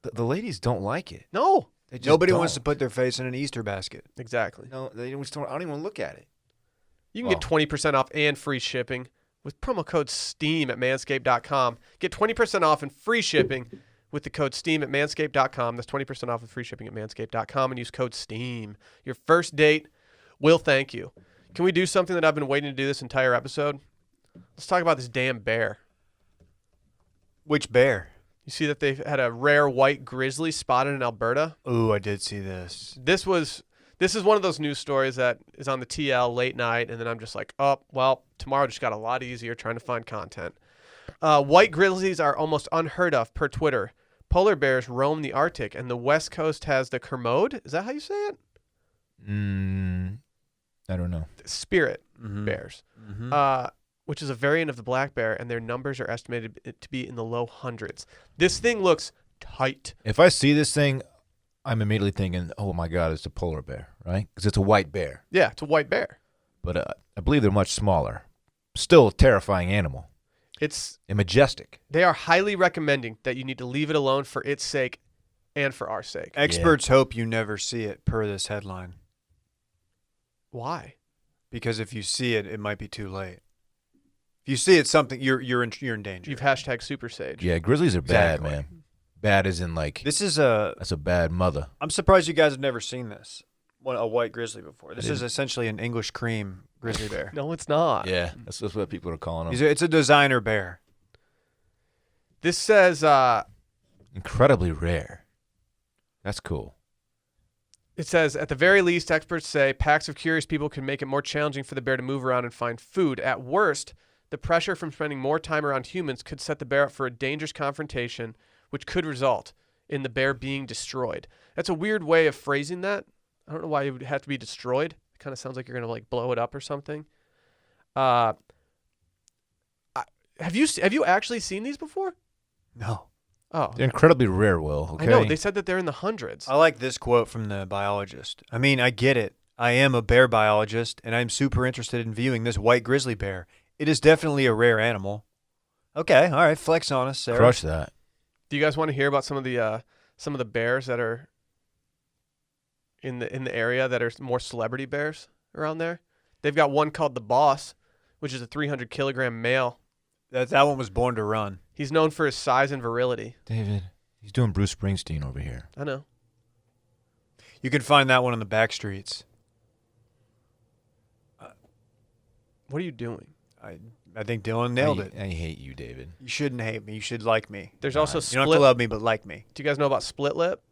the ladies don't like it. No, They just Nobody wants to don't. put their face in an Easter basket. exactly. No, they just don't. I don't even look at it. You can get 20% off and free shipping with promo code STEAM at manscaped.com. Get 20% off and free shipping with the code STEAM at manscaped.com. That's 20% off and free shipping at manscaped.com and use code STEAM. Your first date will thank you. Can we do something that I've been waiting to do this entire episode? Let's talk about this damn bear. Which bear? You see that they've had a rare white grizzly spotted in Alberta? Ooh, I did see this. This is one of those news stories that is on the TL late night, and then I'm just like, oh, well, tomorrow just got a lot easier trying to find content. White grizzlies are almost unheard of per Twitter. Polar bears roam the Arctic, and the West Coast has the Kermode. Is that how you say it? I don't know. Spirit bears, which is a variant of the black bear, and their numbers are estimated to be in the low hundreds. This thing looks tight. If I see this thing, I'm immediately thinking, oh, my God, it's a polar bear, right? Because it's a white bear. Yeah, it's a white bear. But I believe they're much smaller. Still a terrifying animal. It's and majestic. They are highly recommending that you need to leave it alone for its sake and for our sake. Experts hope you never see it, per this headline. Why? Because if you see it, it might be too late. If you see it, something you're in danger. You've hashtag Super Sage. Yeah, grizzlies are bad, Exactly. man. Bad as in like This is that's a bad mother. I'm surprised you guys have never seen this. A white grizzly before. This is essentially an English cream grizzly bear. No, it's not. Yeah, that's what people are calling them. It's a designer bear. This says Incredibly rare. That's cool. it says at the very least, experts say packs of curious people can make it more challenging for the bear to move around and find food. At worst, the pressure from spending more time around humans could set the bear up for a dangerous confrontation, which could result in the bear being destroyed. That's a weird way of phrasing that. I don't know why it would have to be destroyed. It kind of sounds like you're going to like blow it up or something. Have you actually seen these before? No. Oh, They're incredibly rare, Will. Okay. I know. They said that they're in the hundreds. I like this quote from the biologist. I mean, I get it. I am a bear biologist, and I'm super interested in viewing this white grizzly bear. It is definitely a rare animal. Okay, all right, flex on us, Sarah. Crush that. Do you guys want to hear about some of the bears that are in the area that are more celebrity bears around there? They've got one called the Boss, which is a 300-kilogram male. That one was born to run. He's known for his size and virility. David, he's doing Bruce Springsteen over here. I know. You can find that one on the back streets. What are you doing? I think Dylan nailed it. I hate you, David. You shouldn't hate me. You should like me. There's also You don't have to split. love me, but like me. Do you guys know about split lip?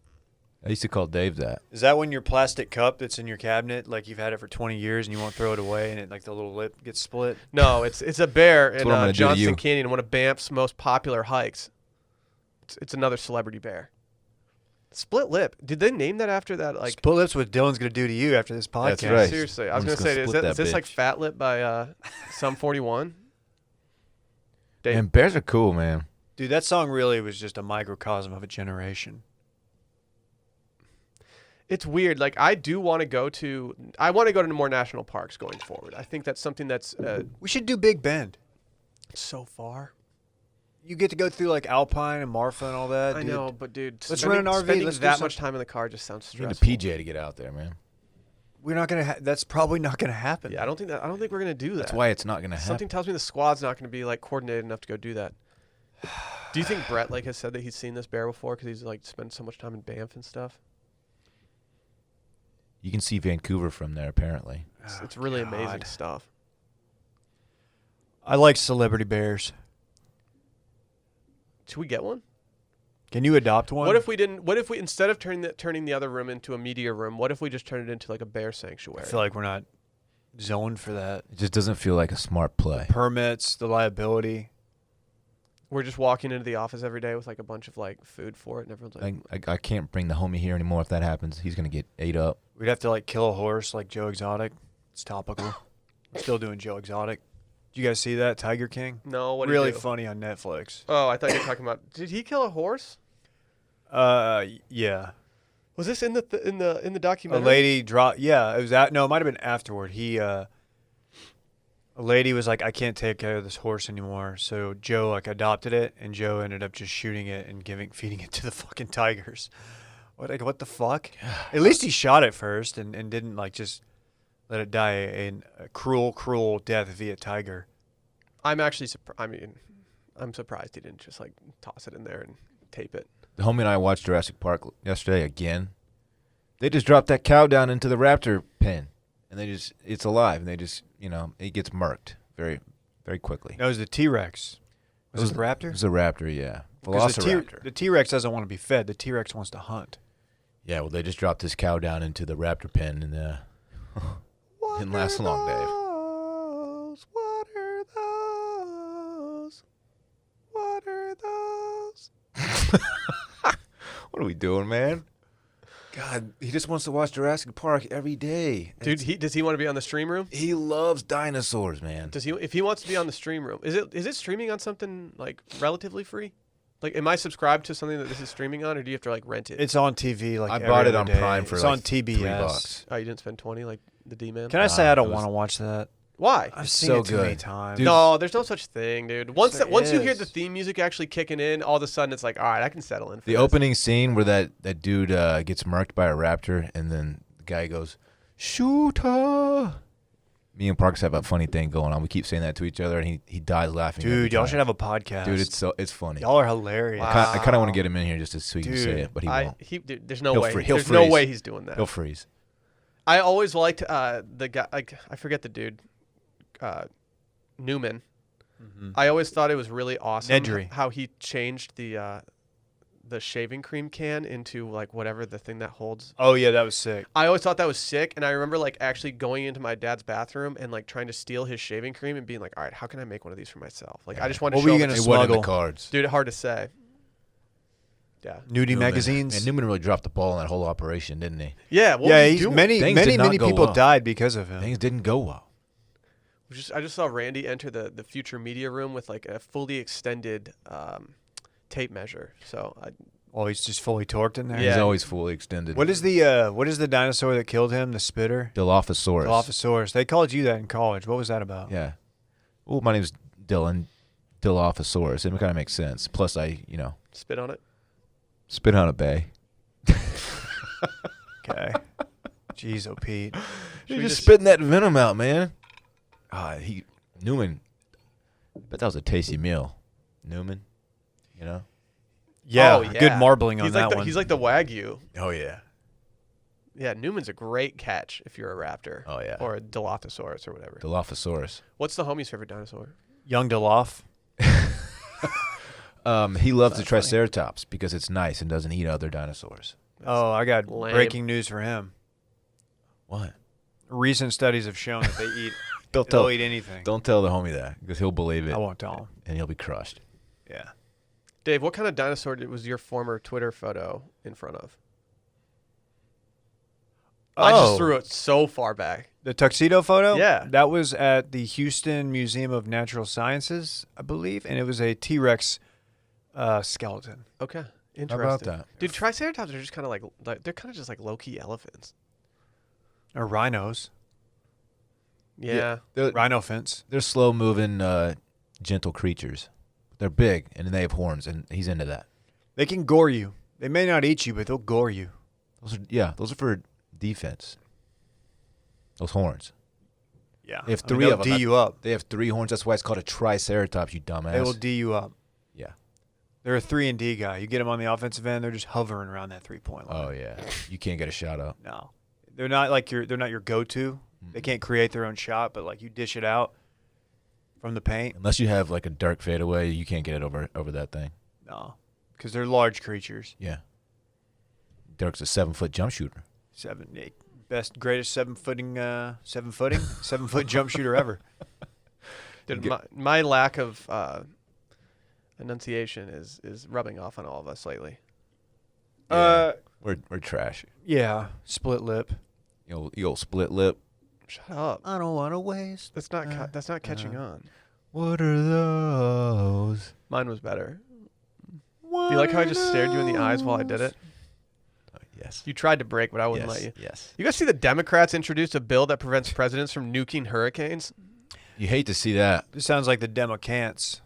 I used to call Dave that. Is that when your plastic cup that's in your cabinet, like you've had it for 20 years and you won't throw it away and it like the little lip gets split? No, it's a bear in what I'm gonna do to you. Johnston Canyon, one of Banff's most popular hikes. It's another celebrity bear. Split lip. Did they name that after that? Like, Split lips what Dylan's going to do to you after this podcast. That's right. seriously, I was I'm gonna just say, gonna is split that this like bitch. Fat Lip by Sum 41? Dave, And bears are cool, man. Dude, that song really was just a microcosm of a generation. it's weird. Like, I want to go to more national parks going forward. I think that's something that's We should do Big Bend. so far. You get to go through like Alpine and Marfa and all that. I dude. know, but dude, Let's rent an RV. spending Let's do that some- much time in the car just sounds You need a stressful. PJ to get out there, man. We're not going to that's probably not going to happen. Yeah, I don't think we're gonna do that. That's why it's not going to happen. Something tells me the squad's not going to be like coordinated enough to go do that. Do you think Brett like has said that he's seen this bear before because he's like spent so much time in Banff and stuff? You can see Vancouver from there, apparently. It's really God. amazing stuff. I like celebrity bears. Should we get one? Can you adopt one? What if we instead of turning the other room into a media room, what if we just turned it into like a bear I sanctuary? feel like we're not zoned for that. It just doesn't feel like a smart play. Permits, the liability. We're just walking into the office every day with like a bunch of like food for it, and everyone's like, I can't bring the homie here anymore if that happens. He's going to get ate up. We'd have to like kill a horse like Joe Exotic. It's topical. I'm still doing Joe Exotic. Did you guys see that Tiger King? "No, what Really do you do?" funny on Netflix. Oh, I thought you were talking about. Did he kill a horse? Yeah. Was this in the A documentary? lady dropped. Yeah, it was that. No, it might have been afterward. A lady was like, I can't take care of this horse anymore. So Joe like adopted it, and Joe ended up just shooting it and feeding it to the fucking tigers. What the fuck? At least he shot it first and didn't like just let it die a cruel death via tiger. I'm actually I'm surprised he didn't just like toss it in there and tape it. The homie and I watched Jurassic Park yesterday again. They just dropped that cow down into the raptor pen, and it's alive, and they just, it gets murked very, very quickly. That was the T-Rex. Was it the raptor? It was a raptor, yeah. 'Cause Velociraptor. the T-Rex doesn't want to be fed. The T-Rex wants to hunt. Yeah, well, they just dropped this cow down into the raptor pen, and didn't last long, Dave. What are those? What are those? What are we doing, man? God, he just wants to watch Jurassic Park every day. Dude, does he want to be on the stream room? He loves dinosaurs, man. Does he? If he wants to be on the stream room, is it streaming on something like relatively free? Like, am I subscribed to something that this is streaming on, or do you have to like rent it? It's on TV. Like I every bought it other on day. Prime for it's like on TBS. $3. Oh, you didn't spend 20 like the D-man? Can I say I don't it was- want to watch that? Why? I've seen so it too many good. times. Dude. No, there's no such thing, dude. Once There once you hear is. the theme music actually kicking in, all of a sudden it's like, all right, I can settle in. For The this. opening scene where that dude gets murked by a raptor, and then the guy goes, "Shooter." Me and Parks have a funny thing going on. We keep saying that to each other, and he dies laughing. every Dude, y'all time. should have a podcast. Dude, it's funny. y'all are hilarious. Wow. I kind of want to get him in here just so he can Dude, say it, but he won't. Dude, there's no He'll way. he'll There's no freeze. way he's doing that. He'll freeze. I always liked the guy. I forget the dude, Newman. Mhm. I always thought it was really awesome Nedry. how he changed the shaving cream can into like whatever the thing that holds. Oh yeah, that was sick. I always thought that was sick, and I remember like actually going into my dad's bathroom and like trying to steal his shaving cream and being like, all right, how can I make one of these for myself? Like I just wanted What to were show you him gonna It wasn't in the smuggle? cards. dude, hard to say. Yeah. Nudie Newman. magazines. And Newman really dropped the ball in that whole operation, didn't he? Yeah. What yeah, was he doing? many Things many did not many go people well. died because of him. Things didn't go well. I just saw Randy enter the future media room with like a fully extended tape measure. So Oh, he's just fully torqued in there. Yeah. He's always fully extended. What is the dinosaur that killed him? The spitter. Dilophosaurus. Dilophosaurus. They called you that in college. What was that about? Yeah. Well, my name's Dylan. Dilophosaurus. It kind of makes sense. Plus, I spit on it. spit on a bay. Okay. Jeez, oh Pete. Should You're we just just- spitting that venom out, man. Newman. Bet that was a tasty meal. Newman. Yeah, Oh, yeah. good marbling on He's that like one. he's like the Wagyu. Oh yeah. Yeah, Newman's a great catch if you're a raptor. Oh yeah. Or a Dilophosaurus or whatever. Dilophosaurus. What's the homie's favorite dinosaur? Young Deloff. He loves the That's funny. Triceratops because it's nice and doesn't eat other dinosaurs. Oh, I got lame. breaking news for him. What? Recent studies have shown that they eat. Don't they'll tell. eat anything. Don't tell the homie that because he'll believe it I won't tell him. and he'll be crushed. Yeah. Dave, what kind of dinosaur was your former Twitter photo in front of? I just threw it so far back. The tuxedo photo? Yeah. That was at the Houston Museum of Natural Sciences, I believe, and it was a T-Rex skeleton. Okay. How Interesting. about that? Dude, Triceratops are just kind of like they're kind of just like low-key elephants. Or rhinos. Yeah. They're, Rhino fence. they're slow moving, gentle creatures. They're big and they have horns, and he's into that. They can gore you. They may not eat you, but they'll gore you. Those are for defense. Those horns. Yeah. They have I mean, three they'll of them. D you up. They have 3 horns. That's why it's called a triceratops, you dumbass. They will D you up. Yeah. They're a 3-and-D guy. You get them on the offensive end, they're just hovering around that 3-point line. Oh yeah. You can't get a shot up. No. They're not like they're not your go-to. They can't create their own shot, but like you dish it out from the paint. Unless you have like a dark fadeaway, you can't get it over that thing. No. Because they're large creatures. Yeah. Dirk's a 7-foot jump shooter. Greatest 7-foot jump shooter ever. Dude, my lack of enunciation is rubbing off on all of us lately. Yeah. We're trash. Yeah, split lip. You old split lip. Shut up. I don't want to waste. That's not catching on. What are those? Mine was better. Do you like how I just stared you in the eyes while I did it? Yes. You tried to break, but I wouldn't let you. Yes. You guys see the Democrats introduced a bill that prevents presidents from nuking hurricanes? You hate to see that. This sounds like the Democants.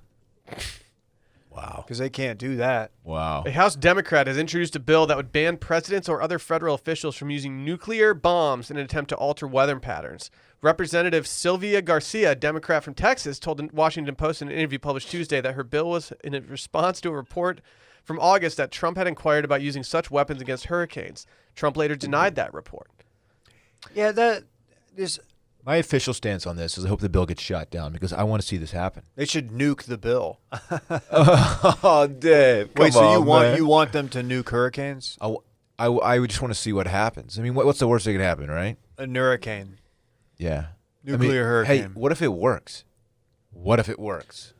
Wow. because they can't do that. Wow. A House Democrat has introduced a bill that would ban presidents or other federal officials from using nuclear bombs in an attempt to alter weather patterns. Representative Sylvia Garcia, a Democrat from Texas, told the Washington Post in an interview published Tuesday that her bill was in a response to a report from August that Trump had inquired about using such weapons against hurricanes. Trump later denied that report. Yeah, that is. My official stance on this is I hope the bill gets shot down because I want to see this happen. They should nuke the bill. Oh, Dave. Wait, so you want them to nuke hurricanes? I would just want to see what happens. I mean, what's the worst that could happen, right? A hurricane. Yeah. Nuclear hurricane. Hey, what if it works? What if it works?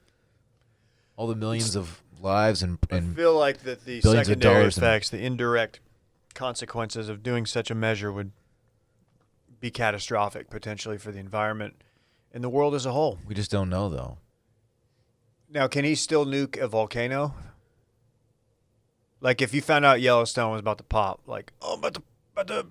All the millions of lives and I feel like that the billions of secondary dollars effects, the indirect consequences of doing such a measure would be catastrophic potentially for the environment and the world as a whole. we just don't know, though. Now, can he still nuke a volcano? Like if you found out Yellowstone was about to pop, like, oh, about to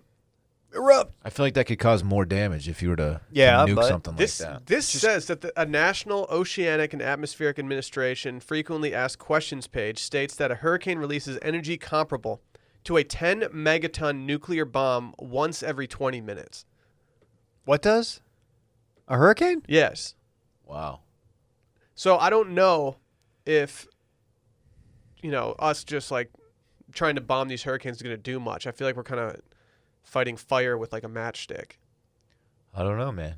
erupt. I feel like that could cause more damage if you were to Yeah, nuke but something This like that. this says that a National Oceanic and Atmospheric Administration frequently asked questions page states that a hurricane releases energy comparable to a 10 megaton nuclear bomb once every 20 minutes. What does? A hurricane? Yes. Wow. So I don't know if, us just like trying to bomb these hurricanes is going to do much. I feel like we're kind of fighting fire with like a matchstick. I don't know, man.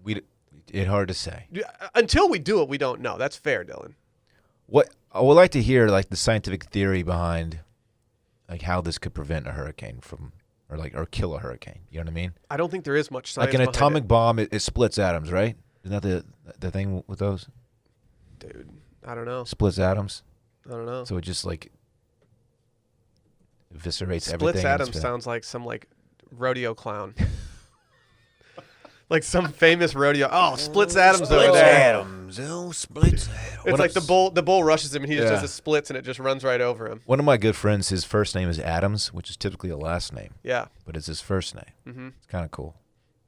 It's hard to say. Until we do it, we don't know. That's fair, Dylan. What I would like to hear, like the scientific theory behind, like how this could prevent a hurricane from, or kill a hurricane. You know what I mean? I don't think there is much science Like an behind atomic bomb, it splits atoms, right? Isn't that the thing with those? it. Dude, I don't know. Splits atoms. I don't know. So it just like eviscerates everything. Splits and Adams it's- sounds like some like rodeo clown. Like some famous rodeo. Oh, Splits Adams over there. Adams. Oh, splits Adams. It's like the bull rushes him and he just Yeah. does the splits and it just runs right over him. One of my good friends, his first name is Adams, which is typically a last name, Yeah. but it's his first name. Mm-hmm. It's kind of cool.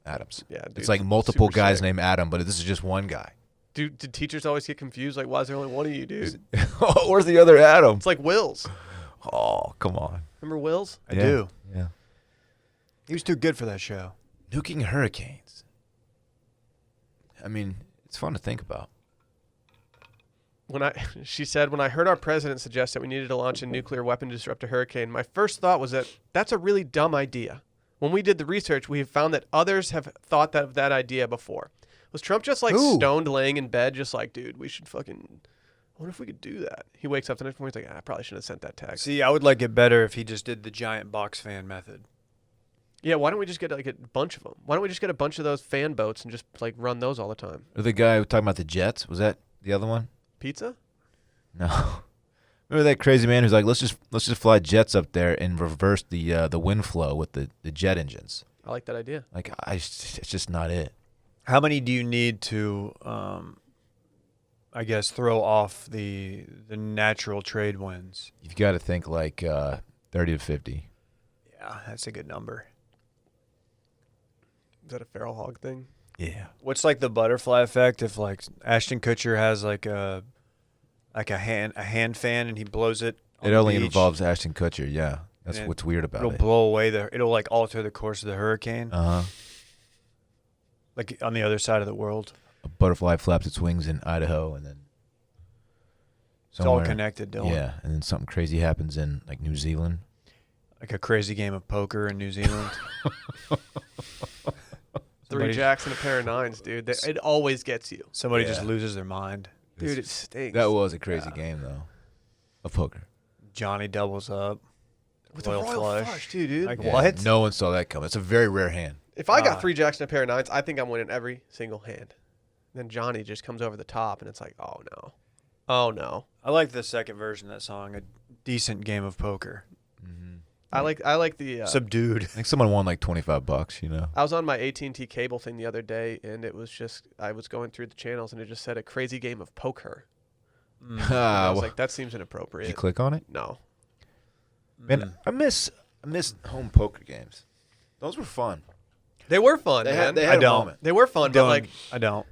Adams. Yeah. Dude, It's like multiple super guys sick. named Adam, but this is just one guy. Dude, did teachers always get confused? Like, why is there only one of you, dude? Where's the other Adam? It's like Wills. Oh, come on. Remember Wills? I do. Yeah. He was too good for that show. Nuking hurricanes. I mean, it's fun to think about. She said, when I heard our president suggest that we needed to launch a nuclear weapon to disrupt a hurricane, my first thought was that that's a really dumb idea. When we did the research, we have found that others have thought of that idea before. Was Trump just like Who? stoned laying in bed, just like, dude, we should fucking, I wonder if we could do that. He wakes up the next morning, he's like, I probably shouldn't have sent that text. See, I would like it better if he just did the giant box fan method. Yeah, why don't we just get like a bunch of them? Why don't we just get a bunch of those fan boats and just like run those all the time? Or the guy who talking about the jets, was that the other one? Pizza? No. Remember that crazy man who's like, let's just fly jets up there and reverse the wind flow with the jet engines. I like that idea. Like, it's just not it. How many do you need to, I guess, throw off the natural trade winds? You've got to think like 30 to 50. Yeah, that's a good number. Is that a feral hog thing? Yeah. What's like the butterfly effect if like Ashton Kutcher has like a hand fan and he blows it? It only involves Ashton Kutcher, yeah. That's And what's weird about It'll it. blow away it'll like alter the course of the hurricane, Uh-huh. like on the other side of the world. A butterfly flaps its wings in Idaho, and then It's all connected, Dylan. Yeah, and then something crazy happens in like New Zealand. Like a crazy game of poker in New Zealand. Three jacks and a pair of nines, dude. It always gets you. Somebody Yeah. just loses their mind. Dude, it stinks. That was a crazy game, though, of poker. Johnny doubles up. With a royal flush, too, dude. Like Yeah, what? No one saw that coming. It's a very rare hand. If I got three jacks and a pair of nines, I think I'm winning every single hand. Then Johnny just comes over the top, and it's like, oh, no. Oh, no. I like the second version of that song. A decent game of poker. I like the... Subdued. I think someone won like $25, you know. I was on my AT&T cable thing the other day, and it was just... I was going through the channels, and it just said a crazy game of poker. And I was like, that seems Did inappropriate. you click on it? No. Man, I miss home poker games. Those were fun. They were fun, They man. had, they I had a don't. moment. They were fun, but like... I don't.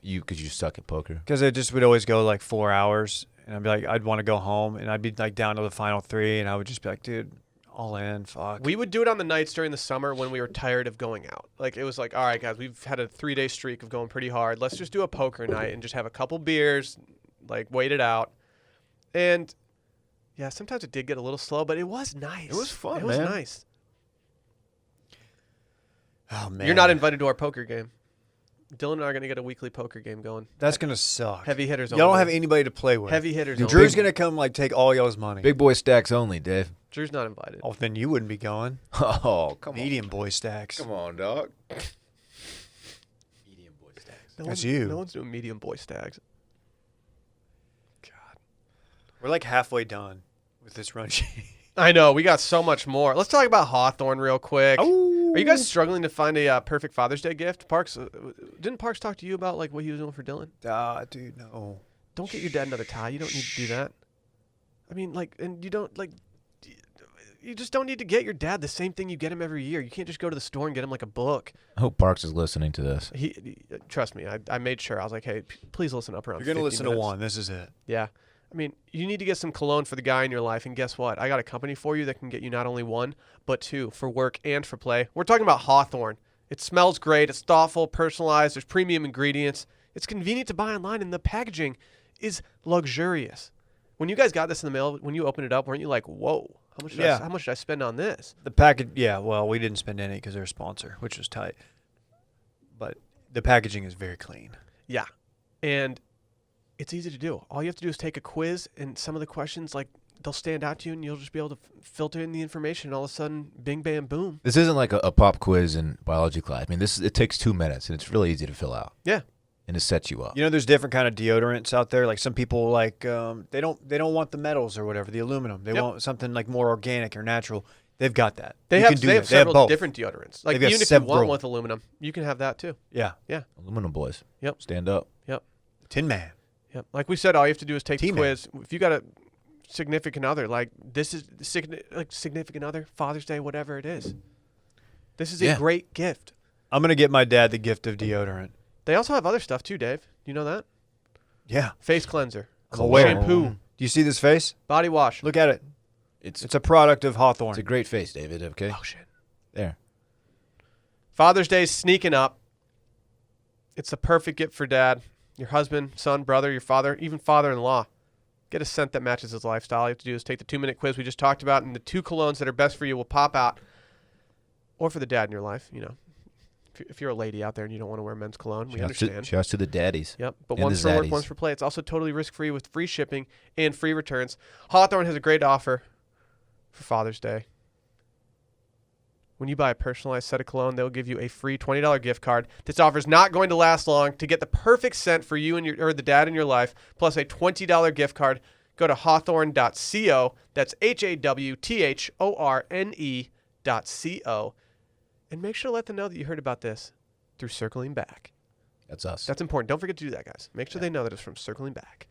Because you suck at poker. Because it just would always go like 4 hours, and I'd be like, I'd want to go home, and I'd be like down to the final 3, and I would just be like, dude, all in, fuck. We would do it on the nights during the summer when we were tired of going out. Like, it was like, all right, guys, we've had a 3-day streak of going pretty hard. Let's just do a poker night and just have a couple beers, like, wait it out. And, yeah, sometimes it did get a little slow, but it was nice. It was fun, It was man. nice. Oh, man. You're not invited to our poker game. Dylan and I are going to get a weekly poker game going. That's going to suck. Heavy hitters Y'all don't only. have anybody to play with. Heavy hitters only. Drew's going to come, like, take all y'all's money. Big boy stacks only, Dave. Drew's not invited. Oh, then you wouldn't be going. Oh, come Medium boy stacks. Come on, dog. Medium boy stacks. No That's one's- you. No one's doing medium boy stags. God. We're like halfway done with this run sheet. I know. We got so much more. Let's talk about Hawthorne real quick. Oh. Are you guys struggling to find a perfect Father's Day gift? Parks, didn't Parks talk to you about like what he was doing for Dylan? Dude, no. Don't get your dad another tie. You don't need to do that. I mean, like, and you don't like. You just don't need to get your dad the same thing you get him every year. You can't just go to the store and get him like a book. I hope Parks is listening to this. He trust me. I made sure. I was like, hey, please listen up around. You're going to 50 listen to minutes. one. This is it. Yeah. I mean, you need to get some cologne for the guy in your life, and guess what? I got a company for you that can get you not only one, but 2 for work and for play. We're talking about Hawthorne. It smells great. It's thoughtful, personalized. There's premium ingredients. It's convenient to buy online, and the packaging is luxurious. When you guys got this in the mail, when you opened it up, weren't you like, whoa, how much did I spend on this? The package, yeah, well, we didn't spend any because they're a sponsor, which was tight. But the packaging is very clean. Yeah. And it's easy to do. All you have to do is take a quiz, and some of the questions, like, they'll stand out to you, and you'll just be able to filter in the information, and all of a sudden, bing, bam, boom. This isn't like a pop quiz in biology class. I mean, it takes 2 minutes, and it's really easy to fill out. Yeah. And it sets you up. You know, there's different kind of deodorants out there. Like some people, like they don't want the metals or whatever, the aluminum. They Yep. want something like more organic or natural. They've got that. They You have, can do they that. have several both. different deodorants. Like, They've got even if you want several. one with aluminum, you can have that too. Yeah. Aluminum boys. Yep. Stand up. Yep. Tin Man. Yep. Like we said, all you have to do is take the T-Man. quiz. If you got a significant other, like this is significant other, Father's Day, whatever it is, this is a Yeah. great gift. I'm gonna get my dad the gift of deodorant. They also have other stuff too, Dave. You know that? Yeah. Face cleanser, Shampoo. shampoo, Do you see this face? body wash. Look at it. It's It's a product of Hawthorne. it's a great face, David. Okay. Lotion. There. Father's Day is sneaking up. It's the perfect gift for dad, your husband, son, brother, your father, even father-in-law. Get a scent that matches his lifestyle. All you have to do is take the 2-minute quiz we just talked about, and the 2 colognes that are best for you will pop out. Or for the dad in your life, you know. If you're a lady out there and you don't want to wear men's cologne, we understand. Shouts to the daddies. Yep, but And one's the for work, zaddies. one's for play. It's also totally risk-free with free shipping and free returns. Hawthorne has a great offer for Father's Day. When you buy a personalized set of cologne, they'll give you a free $20 gift card. This offer is not going to last long. To get the perfect scent for you and the dad in your life, plus a $20 gift card, go to hawthorne.co. That's HAWTHORNE.co. And make sure to let them know that you heard about this through Circling Back. That's us. That's important. Don't forget to do that, guys. Make sure they know that it's from Circling Back.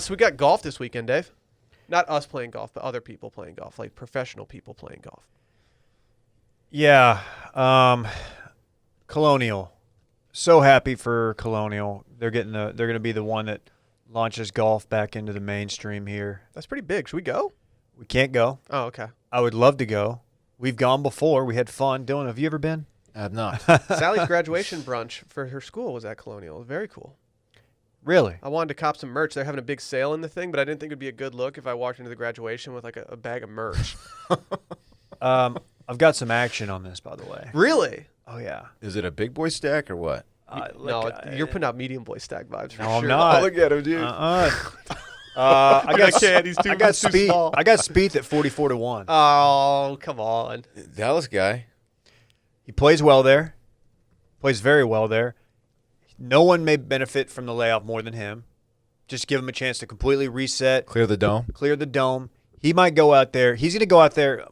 So we got golf this weekend, Dave. Not us playing golf, but other people playing golf, like professional people playing golf. Yeah. Colonial. So happy for Colonial. They're going to be the one that launches golf back into the mainstream here. That's pretty big. Should we go? We can't go. Oh, okay. I would love to go. We've gone before. We had fun. Dylan, have you ever been? I have not. Sally's graduation brunch for her school was at Colonial. It was very cool. Really? I wanted to cop some merch. They're having a big sale in the thing, but I didn't think it would be a good look if I walked into the graduation with like a bag of merch. I've got some action on this, by the way. Really? Oh, yeah. Is it a big boy stack or what? You're putting out medium boy stack vibes for No, I'm sure. not. Oh, look at him, dude. I can't. He's too Speed. small. I got Speed at 44-1. Oh, come on. Dallas guy. He plays well there. Plays very well there. No one may benefit from the layoff more than him. Just give him a chance to completely reset, Clear the dome. clear the dome. He might go out there. He's going to go out there.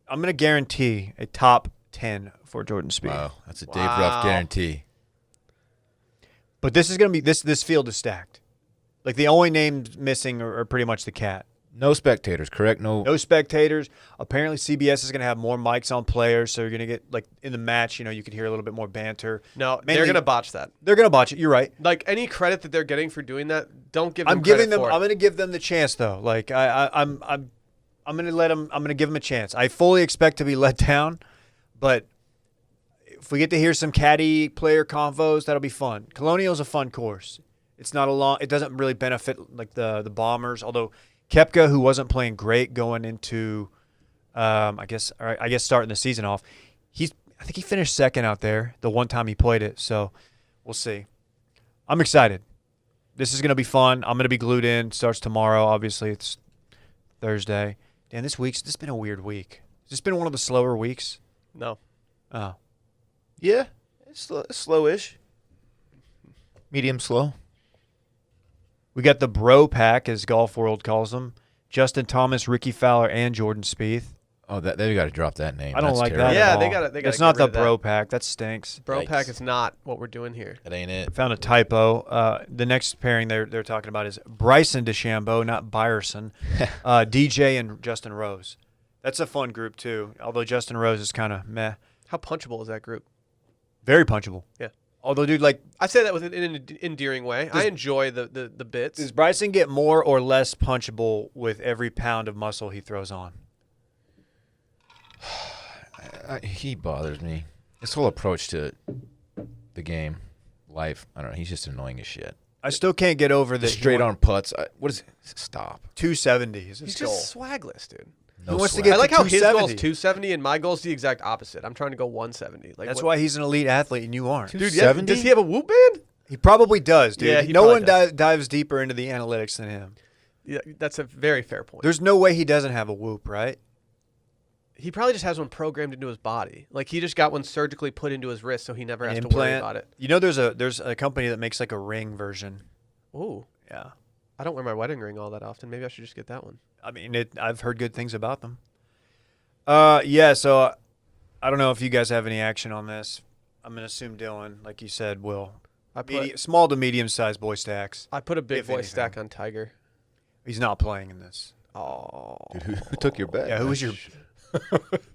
I'm going to guarantee a top 10 for Jordan Speed. Wow, that's a Dave Wow. Ruff guarantee. But this is going to be this field is stacked. Like the only names missing are pretty much the cat. No spectators, correct? No spectators. Apparently, CBS is going to have more mics on players, so you're going to get, like, in the match, you could hear a little bit more banter. No, Mainly, they're going to botch that. They're going to botch it. You're right. Like, any credit that they're getting for doing that, don't give them I'm credit for it. I'm going to give them the chance, though. Like, I'm going to let them. I'm going to give them a chance. I fully expect to be let down, but if we get to hear some caddy player convos, that'll be fun. Colonial is a fun course. It's not a long. It doesn't really benefit like the Bombers, although Koepka, who wasn't playing great going into, I guess starting the season off, I think he finished second out there the one time he played it. So we'll see. I'm excited. This is going to be fun. I'm going to be glued in. Starts tomorrow. Obviously, it's Thursday. Dan, this has been a weird week. Has this been one of the slower weeks? No. Oh. Yeah, it's slowish. Medium slow. We got the bro pack, as Golf World calls them. Justin Thomas, Ricky Fowler, and Jordan Spieth. Oh, they got to drop that name. I don't That's like terrible. that Yeah, at all. they gotta It's get not rid the of that. bro pack. That stinks. Bro Yikes. pack is not what we're doing here. That ain't it. I found a typo. The next pairing they're talking about is Bryson DeChambeau, not Byerson. DJ and Justin Rose. That's a fun group, too, although Justin Rose is kind of meh. How punchable is that group? Very punchable. Yeah. Although, dude, like, I say that with an endearing way. I enjoy the bits. does Bryson get more or less punchable with every pound of muscle he throws on? He bothers me. His whole approach to the game, life, I don't know. He's just annoying as shit. I still can't get over The the straight arm putts. What is it? Stop. 270 is his He's goal. just swagless, dude. No He wants to sweat. get I like how his goal is 270. 270 and my goal is the exact opposite. I'm trying to go 170. Like, That's what- why he's an elite athlete and you aren't. Dude, yeah, 270? does he have a whoop band? He probably does, dude. Yeah, he no probably one dives deeper into the analytics than him. Yeah, that's a very fair point. There's no way he doesn't have a whoop, right? He probably just has one programmed into his body. Like, he just got one surgically put into his wrist so he never has to worry about it. You know, there's a company that makes like a ring version. Ooh. Yeah. I don't wear my wedding ring all that often. Maybe I should just get that one. I mean, I've heard good things about them. Yeah, so I don't know if you guys have any action on this. I'm going to assume Dylan, like you said, will. Small to medium-sized boy stacks. I put a big If boy anything. stack on Tiger. He's not playing in this. Oh. Dude, who took your bet? Yeah, who was your...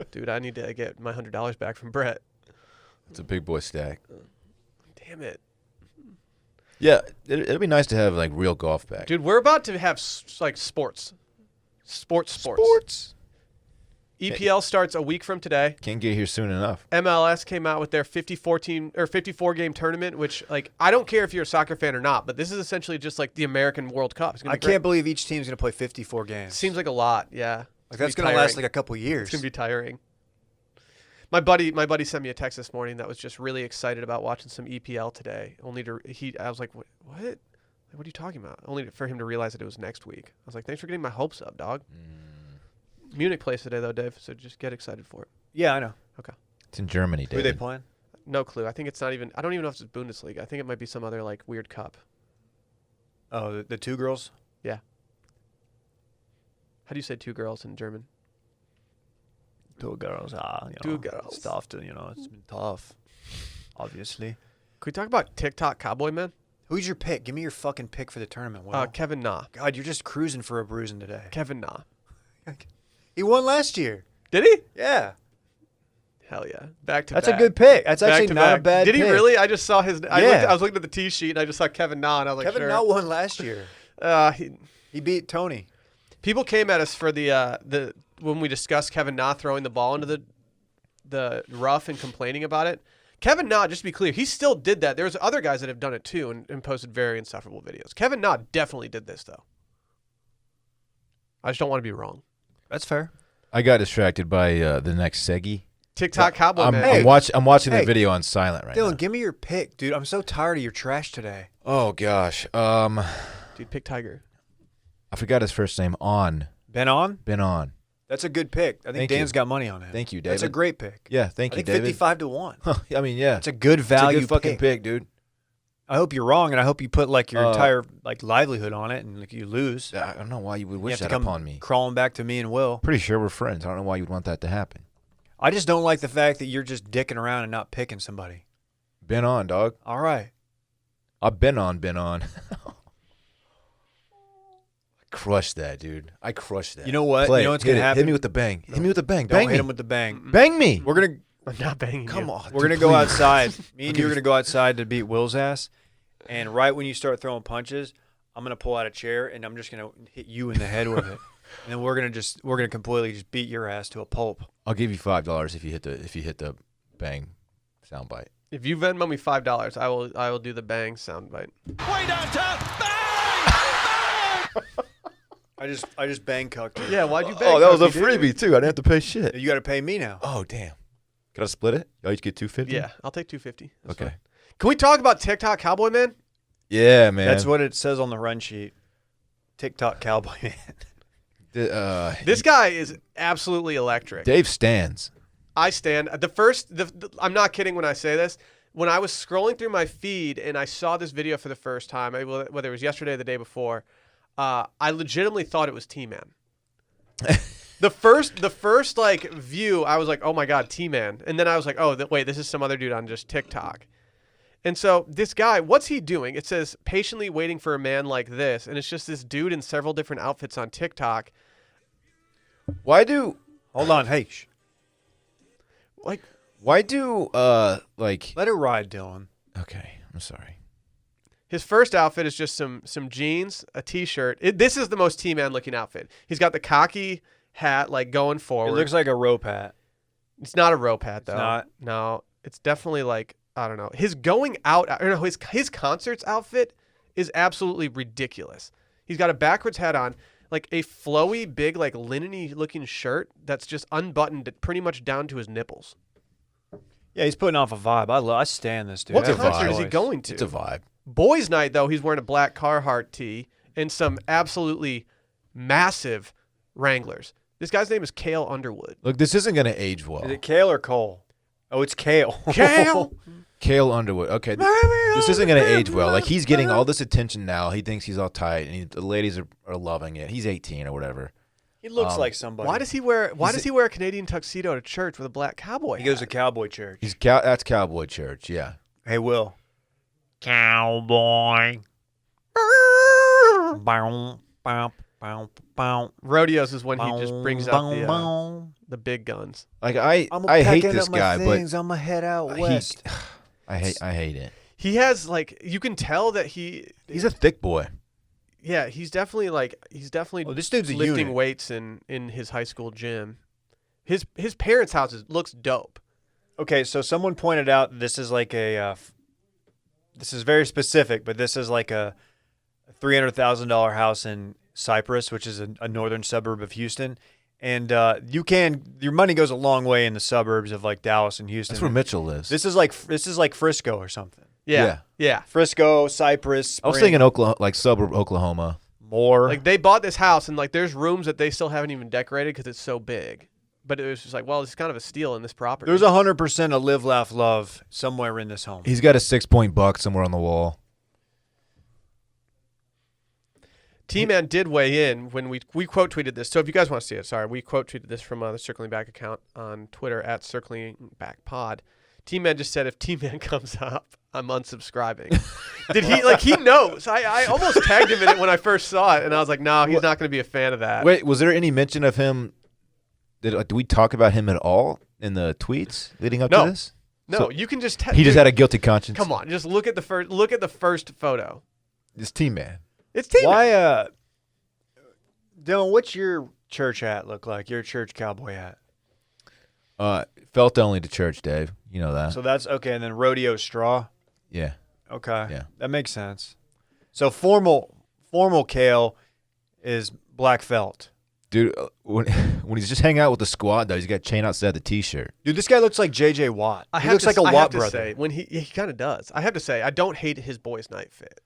Dude, I need to get my $100 back from Brett. It's a big boy stack. Damn it. Yeah, it'd be nice to have like real golf back. Dude, we're about to have like sports. Sports. EPL starts a week from today. Can't get here soon enough. MLS came out with their 54 game tournament, which, like, I don't care if you're a soccer fan or not, but this is essentially just like the American World Cup. It's gonna be I can't believe each team's going to play 54 games. Seems like a lot, yeah. Like that's going to last like a couple years. It's gonna be tiring. My buddy sent me a text this morning that was just really excited about watching some EPL today. I was like, what? Like, what are you talking about? Only for him to realize that it was next week. I was like, thanks for getting my hopes up, dog. Munich plays today though, Dave. So just get excited for it. Yeah, I know. Okay. It's in Germany, Who are David. they playing? No clue. I think it's not even. I don't even know if it's Bundesliga. I think it might be some other like weird cup. Oh, the two girls? Yeah. How do you say two girls in German? Two girls. Two girls. It's tough to, it's been tough. Obviously. Could we talk about TikTok Cowboy Man? Who's your pick? Give me your fucking pick for the tournament, Will. Kevin Na. God, you're just cruising for a bruising today. Kevin Na. He won last year. Did he? Yeah. Hell yeah. Back to That's back. a good pick. That's Back actually to not a back. bad Did pick. he really? I just saw his. Yeah. I was looking at the tee sheet and I just saw Kevin Na and I was like, Kevin sure. Na won last year. He beat Tony. People came at us for the when we discussed Kevin Na throwing the ball into the rough and complaining about it. Kevin Na, just to be clear, he still did that. There's other guys that have done it too and posted very insufferable videos. Kevin Na definitely did this though. I just don't want to be wrong. That's fair. I got distracted by the next Segi. TikTok Cowboy Man. Hey. I'm watching Hey. the video on silent right Dylan, now. give me your pick, dude. I'm so tired of your trash today. Oh gosh. Dude, pick Tiger. I forgot his first name. Ben on? Been on. That's a good pick. I think Thank Dan's you. got money on him. Thank you, That's a David. great pick. Yeah, thank I you, think David. 55 to 1. I mean, yeah. That's a good value It's a good fucking pick, dude. I hope you're wrong, and I hope you put like your entire like livelihood on it, and like you lose. I don't know why you would You wish have to that come upon me. crawling back to me and Will. Pretty sure we're friends. I don't know why you'd want that to happen. I just don't like the fact that you're just dicking around and not picking somebody. Been on, dog. All right. I've been on. Crush that, dude. I crushed that. You know what? Play You know it. what's Hit gonna it. happen? Hit me with the bang. Hit me with the bang. Don't Bang hit me. him with the bang. Bang me. We're gonna I'm not banging Come you. on. we're dude, gonna go please. outside. Me and you are gonna go outside to beat Will's ass. And right when you start throwing punches, I'm gonna pull out a chair and I'm just gonna hit you in the head with it. And then we're gonna completely just beat your ass to a pulp. I'll give you $5 if you hit the bang soundbite. If you Venmo me $5, I will do the bang soundbite. Way downtown. Bang! I just bang cucked you. Yeah, why'd you bang? Oh, that was a Cookie, dude? freebie too. I didn't have to pay shit. You gotta pay me now. Oh, damn. Can I split it? Y'all each get $250? Yeah, I'll take $250. That's Okay. fine. Can we talk about TikTok, Cowboy Man? Yeah, man. That's what it says on the run sheet. TikTok Cowboy Man. This guy is absolutely electric. Dave stands. I stand. I'm not kidding when I say this. When I was scrolling through my feed and I saw this video for the first time, whether it was yesterday or the day before, I legitimately thought it was T-Man. The first like view, I was like, oh my God, T-Man. And then I was like, oh, wait, this is some other dude on just TikTok. And so this guy, what's he doing? It says patiently waiting for a man like this. And it's just this dude in several different outfits on TikTok. Hold on, hey. Like, Why do like Let it ride, Dylan. Okay, I'm sorry. his first outfit is just some jeans, a T-shirt. This is the most T-Man looking outfit. He's got the cocky hat like going forward. It looks like a rope hat. It's not a rope hat though. It's not? No, it's definitely like, I don't know. His going out, I don't know, his concerts outfit is absolutely ridiculous. He's got a backwards hat on, like a flowy, big, like linen-y looking shirt that's just unbuttoned pretty much down to his nipples. Yeah, he's putting off a vibe. I stand this dude. What I have concert no is he choice. going to? It's a vibe. Boys' night, though, he's wearing a black Carhartt tee and some absolutely massive Wranglers. This guy's name is Cale Underwood. Look, this isn't gonna age well. Is it Kale or Cole? Oh, it's Kale. Cale! Cale Underwood. Okay, this isn't gonna age well. Like he's getting all this attention now. He thinks he's all tight, and the ladies are loving it. He's 18 or whatever. He looks like somebody. Why does he wear a Canadian tuxedo to church with a black cowboy He goes to hat? cowboy church. That's Cowboy Church. Yeah. Hey, Will. Cowboy. Bow, bow, bow, bow, Rodeos is when he just brings out bow. the big guns. Like I I'm hate packing this up my guy, things. I'm gonna head out but west. I hate it. He has like, you can tell that He's a thick boy. yeah, he's definitely Oh, this dude's a lifting unit. weights in his high school gym. His parents' house looks dope. Okay, so someone pointed out this is like this is very specific, but this is like a $300,000 house in Cypress, which is a northern suburb of Houston. And your money goes a long way in the suburbs of like Dallas and Houston. That's where Mitchell lives. This is like Frisco or something. Yeah. Frisco, Cypress. I was Spring, thinking Oklahoma, like suburb Oklahoma. more. Like they bought this house and like there's rooms that they still haven't even decorated because it's so big. But it was just like, well, it's kind of a steal in this property. There's 100% of live, laugh, love somewhere in this home. He's got a 6-point buck somewhere on the wall. T-Man did weigh in when we quote tweeted this. So if you guys want to see it, sorry, we quote tweeted this from the Circling Back account on Twitter at Circling Back Pod. T-Man just said, if T-Man comes up, I'm unsubscribing. Did he he knows? I almost tagged him in it when I first saw it, and I was like, no, he's not going to be a fan of that. Wait, was there any mention of him? Did we talk about him at all in the tweets leading up No. to this? No, So you can just. he just had a guilty conscience. Come on, just look at the first photo. It's T-Man. It's T-Man. Why, Dylan, what's your church hat look like? Your church cowboy hat. Felt only to church, Dave. You know that. So that's okay. And then rodeo straw. Yeah. Okay. Yeah. That makes sense. So formal Kale is black felt. Dude, when he's just hanging out with the squad, though, he's got chain outside the T-shirt. Dude, this guy looks like J.J. Watt. He looks like a I have Watt to brother. say, when he kind of does. I have to say, I don't hate his boys' night fit.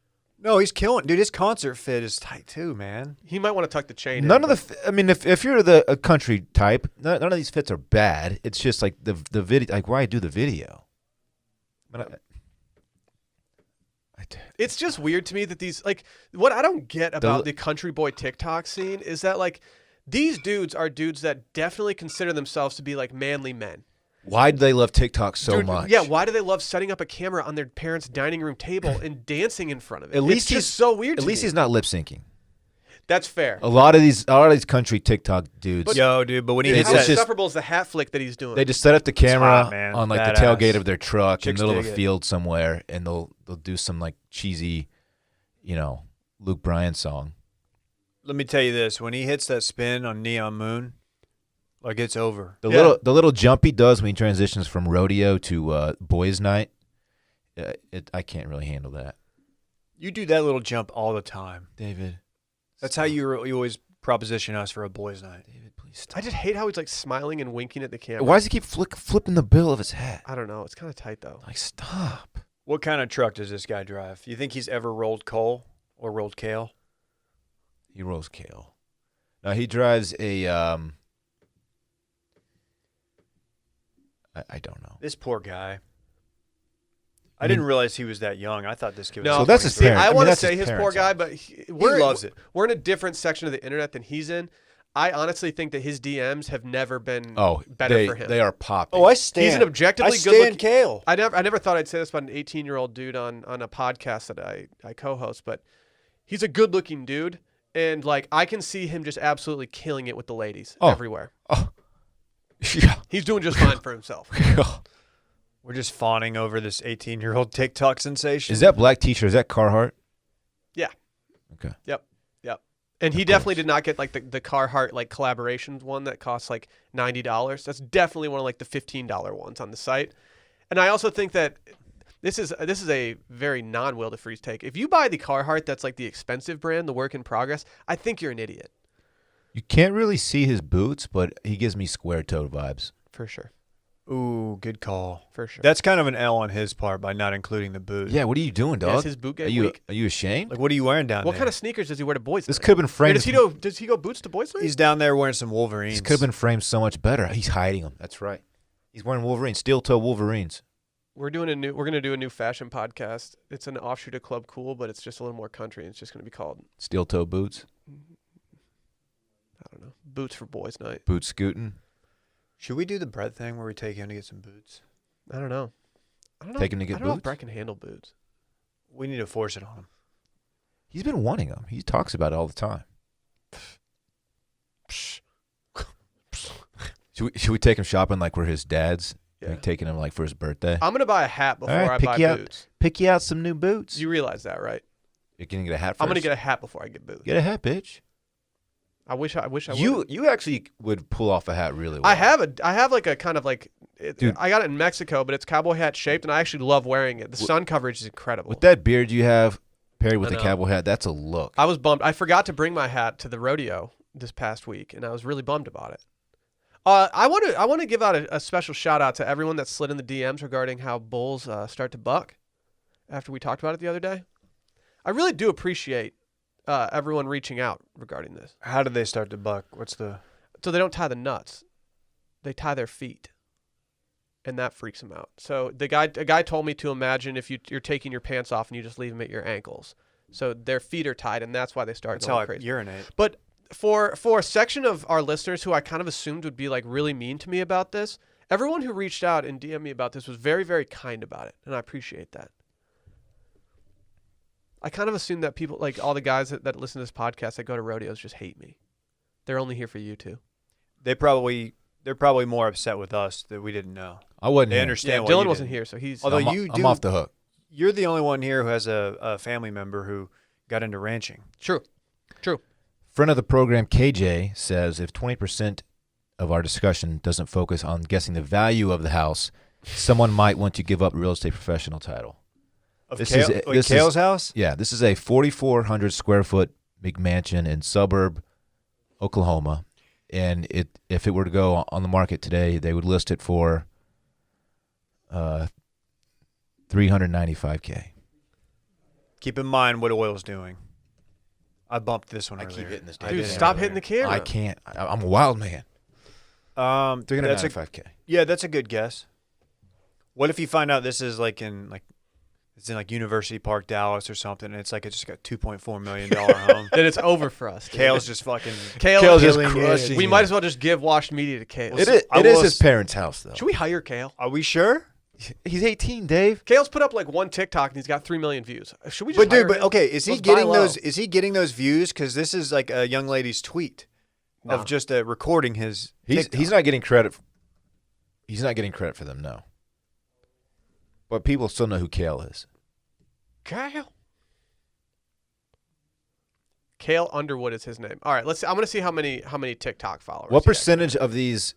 No, he's killing. Dude, his concert fit is tight too, man. He might want to tuck the chain. None in, of the. I mean, if you're a country type, none of these fits are bad. It's just like the video. Like, why do the video? It's just weird to me that these what I don't get about the country boy TikTok scene is that these dudes are dudes that definitely consider themselves to be like manly men. Why do they love TikTok so Dude, much? Yeah, why do they love setting up a camera on their parents' dining room table and dancing in front of it? At least it's just so weird. At least he's not lip syncing. That's fair. A lot of these country TikTok dudes, but when he hits How that, insufferable is the hat flick that he's doing? they just set up the camera hot, man. on like Badass. the tailgate of their truck Chicks in the middle of dig a it. field somewhere, and they'll do some like cheesy, Luke Bryan song. let me tell you this: when he hits that spin on Neon Moon, like it's over. The little jump he does when he transitions from rodeo to boys' night, I can't really handle that. You do that little jump all the time. David, That's how you always proposition us for a boys' night. David, please stop. I just hate how he's like smiling and winking at the camera. Why does he keep flipping the bill of his hat? I don't know. It's kind of tight though. Like, stop. What kind of truck does this guy drive? You think he's ever rolled coal or rolled kale? He rolls kale. Now he drives a I don't know. This poor guy. I didn't realize he was that young. I thought this kid was. No, So that's his 23. parents. I I mean, want to that's say his his poor parents' guy, house. but He loves it. We're in a different section of the internet than he's in. I honestly think that his DMs have never been better for him. They are popping. Oh, I stand. He's an objectively I good stand looking. Kale. I never thought I'd say this about an 18-year-old dude on a podcast that I co-host, but he's a good-looking dude, and like I can see him just absolutely killing it with the ladies everywhere. Yeah. He's doing just fine for himself. We're just fawning over this 18-year-old TikTok sensation. Is that black T-shirt? Is that Carhartt? Yeah. Okay. Yep. And he definitely did not get like the Carhartt like collaboration one that costs like $90. That's definitely one of like the $15 ones on the site. And I also think that this is a very non-Will DeFreeze take. If you buy the Carhartt that's like the expensive brand, the work in progress, I think you're an idiot. You can't really see his boots, but he gives me square-toed vibes. For sure. Ooh, good call. For sure. That's kind of an L on his part by not including the boot. Yeah, what are you doing, dog? Is his boot game are you weak? Are you ashamed? Like, what are you wearing down What there? kind of sneakers does he wear to boys? This night? could have been Or framed. does he go boots to boys? Night? He's down there wearing some Wolverines. This could have been framed so much better. He's hiding them. That's right. He's wearing Wolverines, steel-toe Wolverines. We're gonna do a new fashion podcast. It's an offshoot of Club Cool, but it's just a little more country. It's just gonna be called Steel-toe boots, I don't know, Boots for Boys Night. boot scooting, Should we do the Brett thing where we take him to get some boots? I don't know. Take him to get I don't know if boots? Brett can handle boots. We need to force it on him. He's been wanting them. He talks about it all the time. Should we take him shopping like we're his dads? Yeah. Like taking him like for his birthday? I'm gonna buy a hat before All right, I pick buy you out. boots. Pick you out some new boots. You realize that, right? You're gonna get a hat first? I'm gonna get a hat before I get boots. Get a hat, bitch. I wish I You would. you actually would pull off a hat really well. I have like a kind of like Dude. I got it in Mexico, but it's cowboy hat shaped, and I actually love wearing it. The sun coverage is incredible. With that beard you have paired with I a know. cowboy hat, that's a look. I was bummed. I forgot to bring my hat to the rodeo this past week, and I was really bummed about it. I want to give out a special shout out to everyone that slid in the DMs regarding how bulls start to buck after we talked about it the other day. I really do appreciate everyone reaching out regarding this. How did they start to buck? What's the... So they don't tie the nuts; they tie their feet, and that freaks them out. So a guy told me to imagine if you're taking your pants off and you just leave them at your ankles. So their feet are tied, and that's why they start That's going how I crazy. urinate. But for a section of our listeners who I kind of assumed would be like really mean to me about this, everyone who reached out and DM'd me about this was very, very kind about it, and I appreciate that. I kind of assumed that people, like all the guys that listen to this podcast that go to rodeos, just hate me. They're only here for you two. They're probably more upset with us that we didn't know. I wasn't They here. understand Yeah, why Dylan you wasn't didn't. here, so he's. Although I'm off the hook. You're the only one here who has a family member who got into ranching. True. Friend of the program, KJ, says if 20% of our discussion doesn't focus on guessing the value of the house, someone might want to give up real estate professional title. Of This Kale, is- wait, this Kale's is- house? Yeah, this is a 4,400 square foot McMansion in suburb Oklahoma, and if it were to go on the market today, they would list it for $395K. Keep in mind what oil's doing. I bumped this one I earlier. keep hitting this. I Dude, did stop earlier. hitting the camera. I can't. I'm a wild man. That's a, 395K. yeah, that's a good guess. What if you find out this is it's in University Park, Dallas or something, and it's just got $2.4 million home. Then it's over for us. dude. Kale's just fucking... Kale's just killing it. crushing We it. might as well just give Washed Media to Kale. It is I it is will his s- parents' house though. Should we hire Kale? Are we sure? He's 18, Dave. Kale's put up like one TikTok and he's got 3 million views. Should we just hire him? Okay, is he Let's buy getting low. those? Is he getting those views? Because this is like a young lady's tweet of just recording his. He's not getting credit. He's not getting credit for them, no. But people still know who Kale is. Cale Underwood is his name. All right, let's see. I'm going to see how many TikTok followers. What percentage of these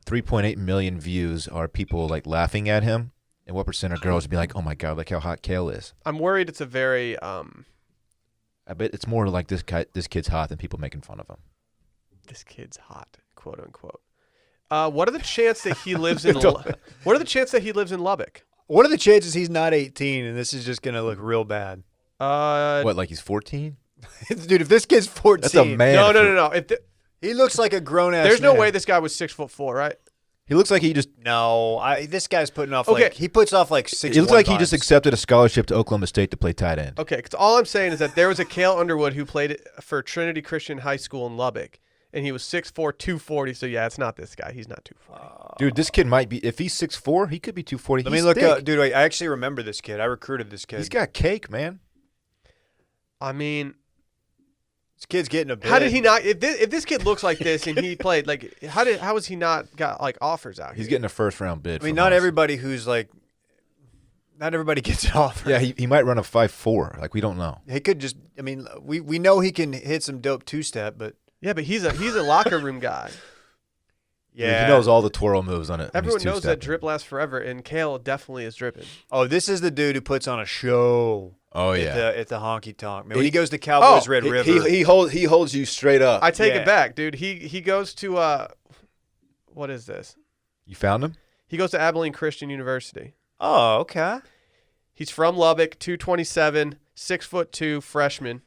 3.8 million views are people like laughing at him, and what percent are girls be like, "Oh my god, look how hot Kale is"? I'm worried it's a very I bet it's more like this kid's hot than people making fun of him. this kid's hot, quote unquote. What are the chances that he lives in What are the chances that he lives in Lubbock? What are the chances he's not 18 and this is just gonna look real bad? What, like he's 14? Dude, if this kid's 14, That's a man. No. he looks like a grown ass. There's no way this guy was 6'4", right? He looks like he just. This guy's putting off. Okay. Like he puts off like 6. It looks like he just accepted a scholarship to Oklahoma State to play tight end. Okay, because all I'm saying is that there was a Cale Underwood who played for Trinity Christian High School in Lubbock, and he was 6'4", 240. So yeah, it's not this guy. He's not 240. Dude, this kid might be. If he's 6'4", he could be 240. Let me look up, dude. I actually remember this kid. I recruited this kid. He's got cake, man. I mean, this kid's getting a bid. how did he not? If this kid looks like this and he played like, how has he not got like offers out He's here? getting a first round bid. I mean, from not us. everybody who's like. Not everybody gets an offer. Yeah, he might run a 5'4". Like we don't know. He could just. I mean, we know he can hit some dope 2-step, but Yeah, but he's a locker room guy. yeah, He knows all the twirl moves on it. when he's Everyone knows that two-stepping. drip lasts forever, and Cale definitely is dripping. Oh, this is the dude who puts on a show. Oh yeah. At the honky tonk. Man, when he goes to Cowboys Red River. He holds you straight up. I take Yeah. it back, dude. He goes to what is this? You found him? He goes to Abilene Christian University. Oh, okay. He's from Lubbock, 227, 6'2", freshman.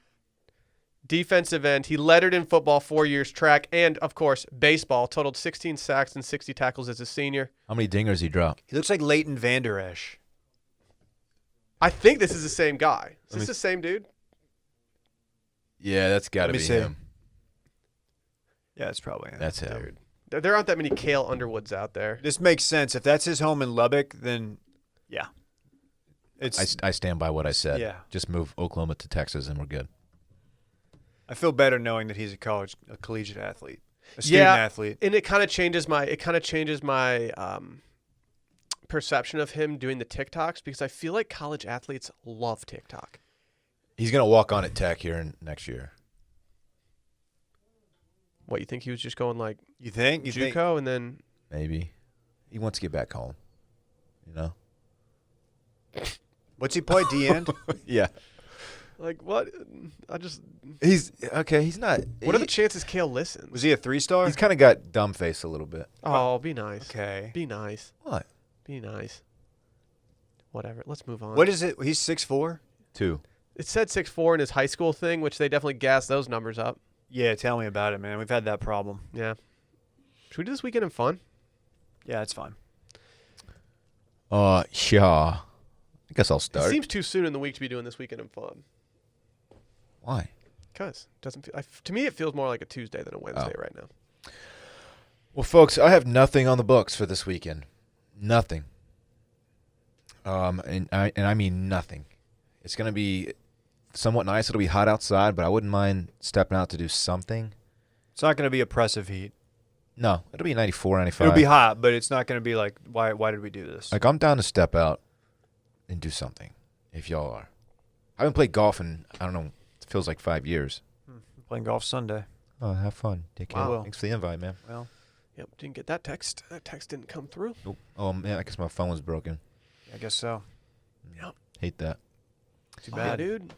Defensive end. He lettered in football 4 years, track, and, of course, baseball. Totaled 16 sacks and 60 tackles as a senior. How many dingers he dropped? He looks like Leighton Vander Esch. I think this is the same guy. Is this the same dude? Yeah, that's got to Let be me see. him. Yeah, it's probably him. That's him. Dude. There aren't that many Cale Underwoods out there. This makes sense. If that's his home in Lubbock, then yeah. I stand by what I said. Yeah. Just move Oklahoma to Texas and we're good. I feel better knowing that he's a collegiate athlete, a student athlete. And it kind of changes my perception of him doing the TikToks because I feel like college athletes love TikTok. He's going to walk on at Tech here next year. What, you think he was just going like You think? JUCO and then Maybe. He wants to get back home. You know? What's he play? D end? Yeah. like what? He's okay. He's not. What are the chances Cale listens? Was he a 3-star? He's kind of got dumb face a little bit. Oh, be nice. Okay. Be nice. What? Be nice. Whatever. Let's move on. What is it? He's 6'4"? 2. It said 6'4" in his high school thing, which they definitely gassed those numbers up. Yeah, tell me about it, man. We've had that problem. Yeah. Should we do this weekend in fun? Yeah, it's fine. Yeah. I guess I'll It start. seems too soon in the week to be doing this weekend in fun. Why? Because it doesn't feel, to me, it feels more like a Tuesday than a Wednesday right now. Well, folks, I have nothing on the books for this weekend. Nothing. And I mean nothing. It's going to be somewhat nice. It'll be hot outside, but I wouldn't mind stepping out to do something. It's not going to be oppressive heat. No, it'll be 94, 95. It'll be hot, but it's not going to be like, why did we do this? Like, I'm down to step out and do something, if y'all are. I haven't played golf in, I don't know, it feels like 5 years. Playing golf Sunday. Oh, have fun. Take care. Wow. Thanks for the invite, man. Well, Yep, didn't get that text. That text didn't come through. Nope. Oh, man, I guess my phone was broken. I guess so. Yep. Hate that. Too Oh, bad. dude.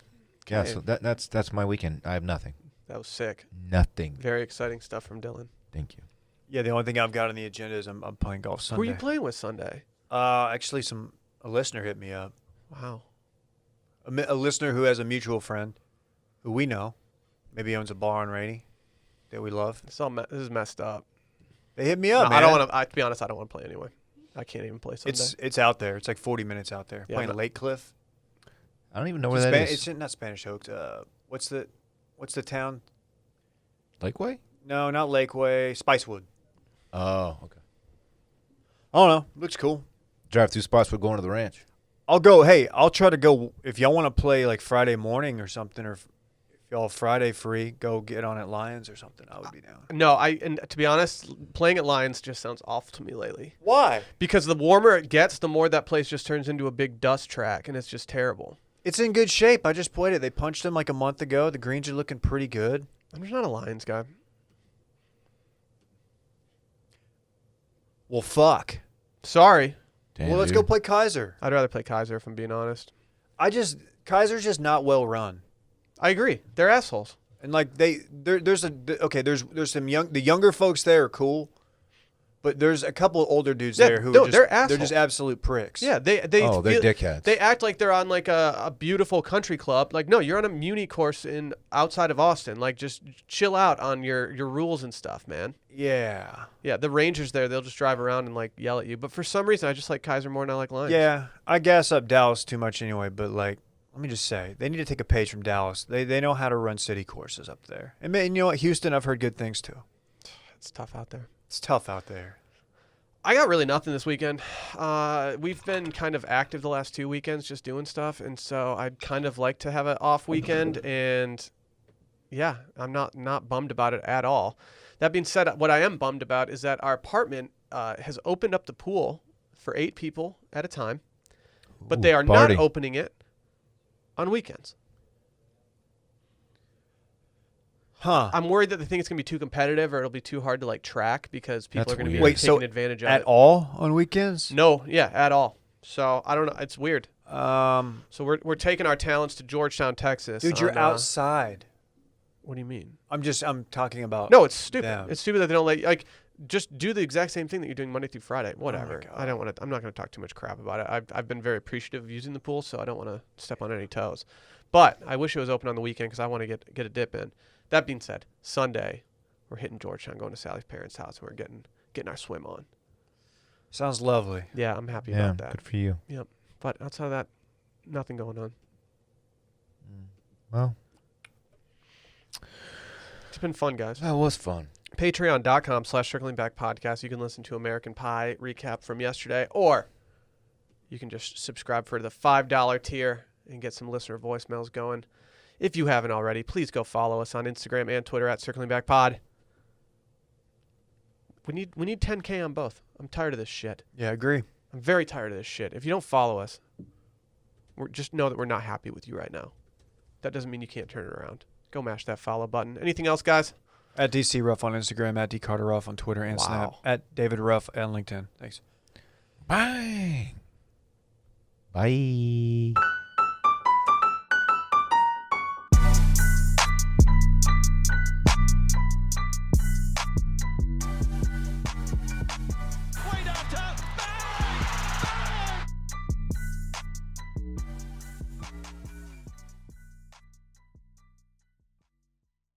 Yeah, Okay. so that's my weekend. I have nothing. That was sick. Nothing. Very exciting stuff from Dylan. Thank you. Yeah, the only thing I've got on the agenda is I'm playing golf Sunday. Who are you playing with Sunday? Actually, a listener hit me up. Wow. A listener who has a mutual friend who we know, maybe owns a bar on Rainy that we love. This is messed up. They hit me up, No, man. I don't want to. To be honest, I don't want to play anyway. I can't even play Sunday. It's out there. It's like 40 minutes out there. Yeah, Playing but- Lake Cliff. I don't even know where that is. It's not Spanish Oaks. What's the town? Lakeway? No, not Lakeway. Spicewood. Oh, okay. I don't know. Looks cool. drive-through spots for going to the ranch. I'll go. Hey, I'll try to go. If y'all want to play like Friday morning or something, or if y'all Friday free, go get on at Lions or something. I would be down. No, and to be honest, playing at Lions just sounds awful to me lately. Why? Because the warmer it gets, the more that place just turns into a big dust track, and it's just terrible. It's in good shape. I just played it. They punched them like a month ago. The greens are looking pretty good. I'm just not a Lions guy. Well, fuck. Sorry. Damn, Well, let's dude. go play Kaiser. I'd rather play Kaiser if I'm being honest. Kaiser's just not well run. I agree. They're assholes. And like there's some the younger folks there are cool, but there's a couple of older dudes Yeah, there who no, are they're just assholes. absolute pricks. Yeah, they're dickheads. They act like they're on like a beautiful country club. Like, no, you're on a muni course outside of Austin. Like, just chill out on your rules and stuff, man. Yeah. Yeah, the Rangers there, they'll just drive around and like yell at you. But for some reason, I just like Kaiser more than I like Lions. Yeah, I gas up Dallas too much anyway, but like let me just say, they need to take a page from Dallas. They know how to run city courses up there. And you know what, Houston, I've heard good things too. It's tough out there. It's tough out there. I got really nothing this weekend. We've been kind of active the last 2 weekends just doing stuff, and so I'd kind of like to have an off weekend, and yeah, I'm not bummed about it at all. That being said, what I am bummed about is that our apartment has opened up the pool for 8 people at a time, but they are party. not opening it on weekends. Huh. I'm worried that they think it's going to be too competitive or it'll be too hard to like track because people That's are going to be weird. like, taking advantage of at it. all on weekends? No, yeah, at all. So I don't know. It's weird. So we're taking our talents to Georgetown, Texas. dude, you're on, outside. What do you mean? I'm talking about. No, it's stupid. them. It's stupid that they don't let you, like just do the exact same thing that you're doing Monday through Friday. Whatever. God. I don't want to. I'm not going to talk too much crap about it. I've been very appreciative of using the pool, so I don't want to step on any toes. But I wish it was open on the weekend because I want to get a dip in. That being said, Sunday we're hitting Georgetown, going to Sally's parents' house, and we're getting our swim on. Sounds lovely. Yeah, I'm happy Yeah, about that. good for you. Yep. But outside of that, nothing going on. Well, It's been fun, guys. that was fun. Patreon.com/circlingbackpodcast. You can listen to American Pie recap from yesterday, or you can just subscribe for the $5 tier and get some listener voicemails going. If you haven't already, please go follow us on Instagram and Twitter at circlingbackpod. We need 10K on both. I'm tired of this shit. Yeah, I agree. I'm very tired of this shit. If you don't follow us, just know that we're not happy with you right now. That doesn't mean you can't turn it around. Go mash that follow button. Anything else, guys? At DC Ruff on Instagram, at D Carter Ruff on Twitter and Snap, Wow. at David Ruff on LinkedIn. Thanks. Bang. Bye.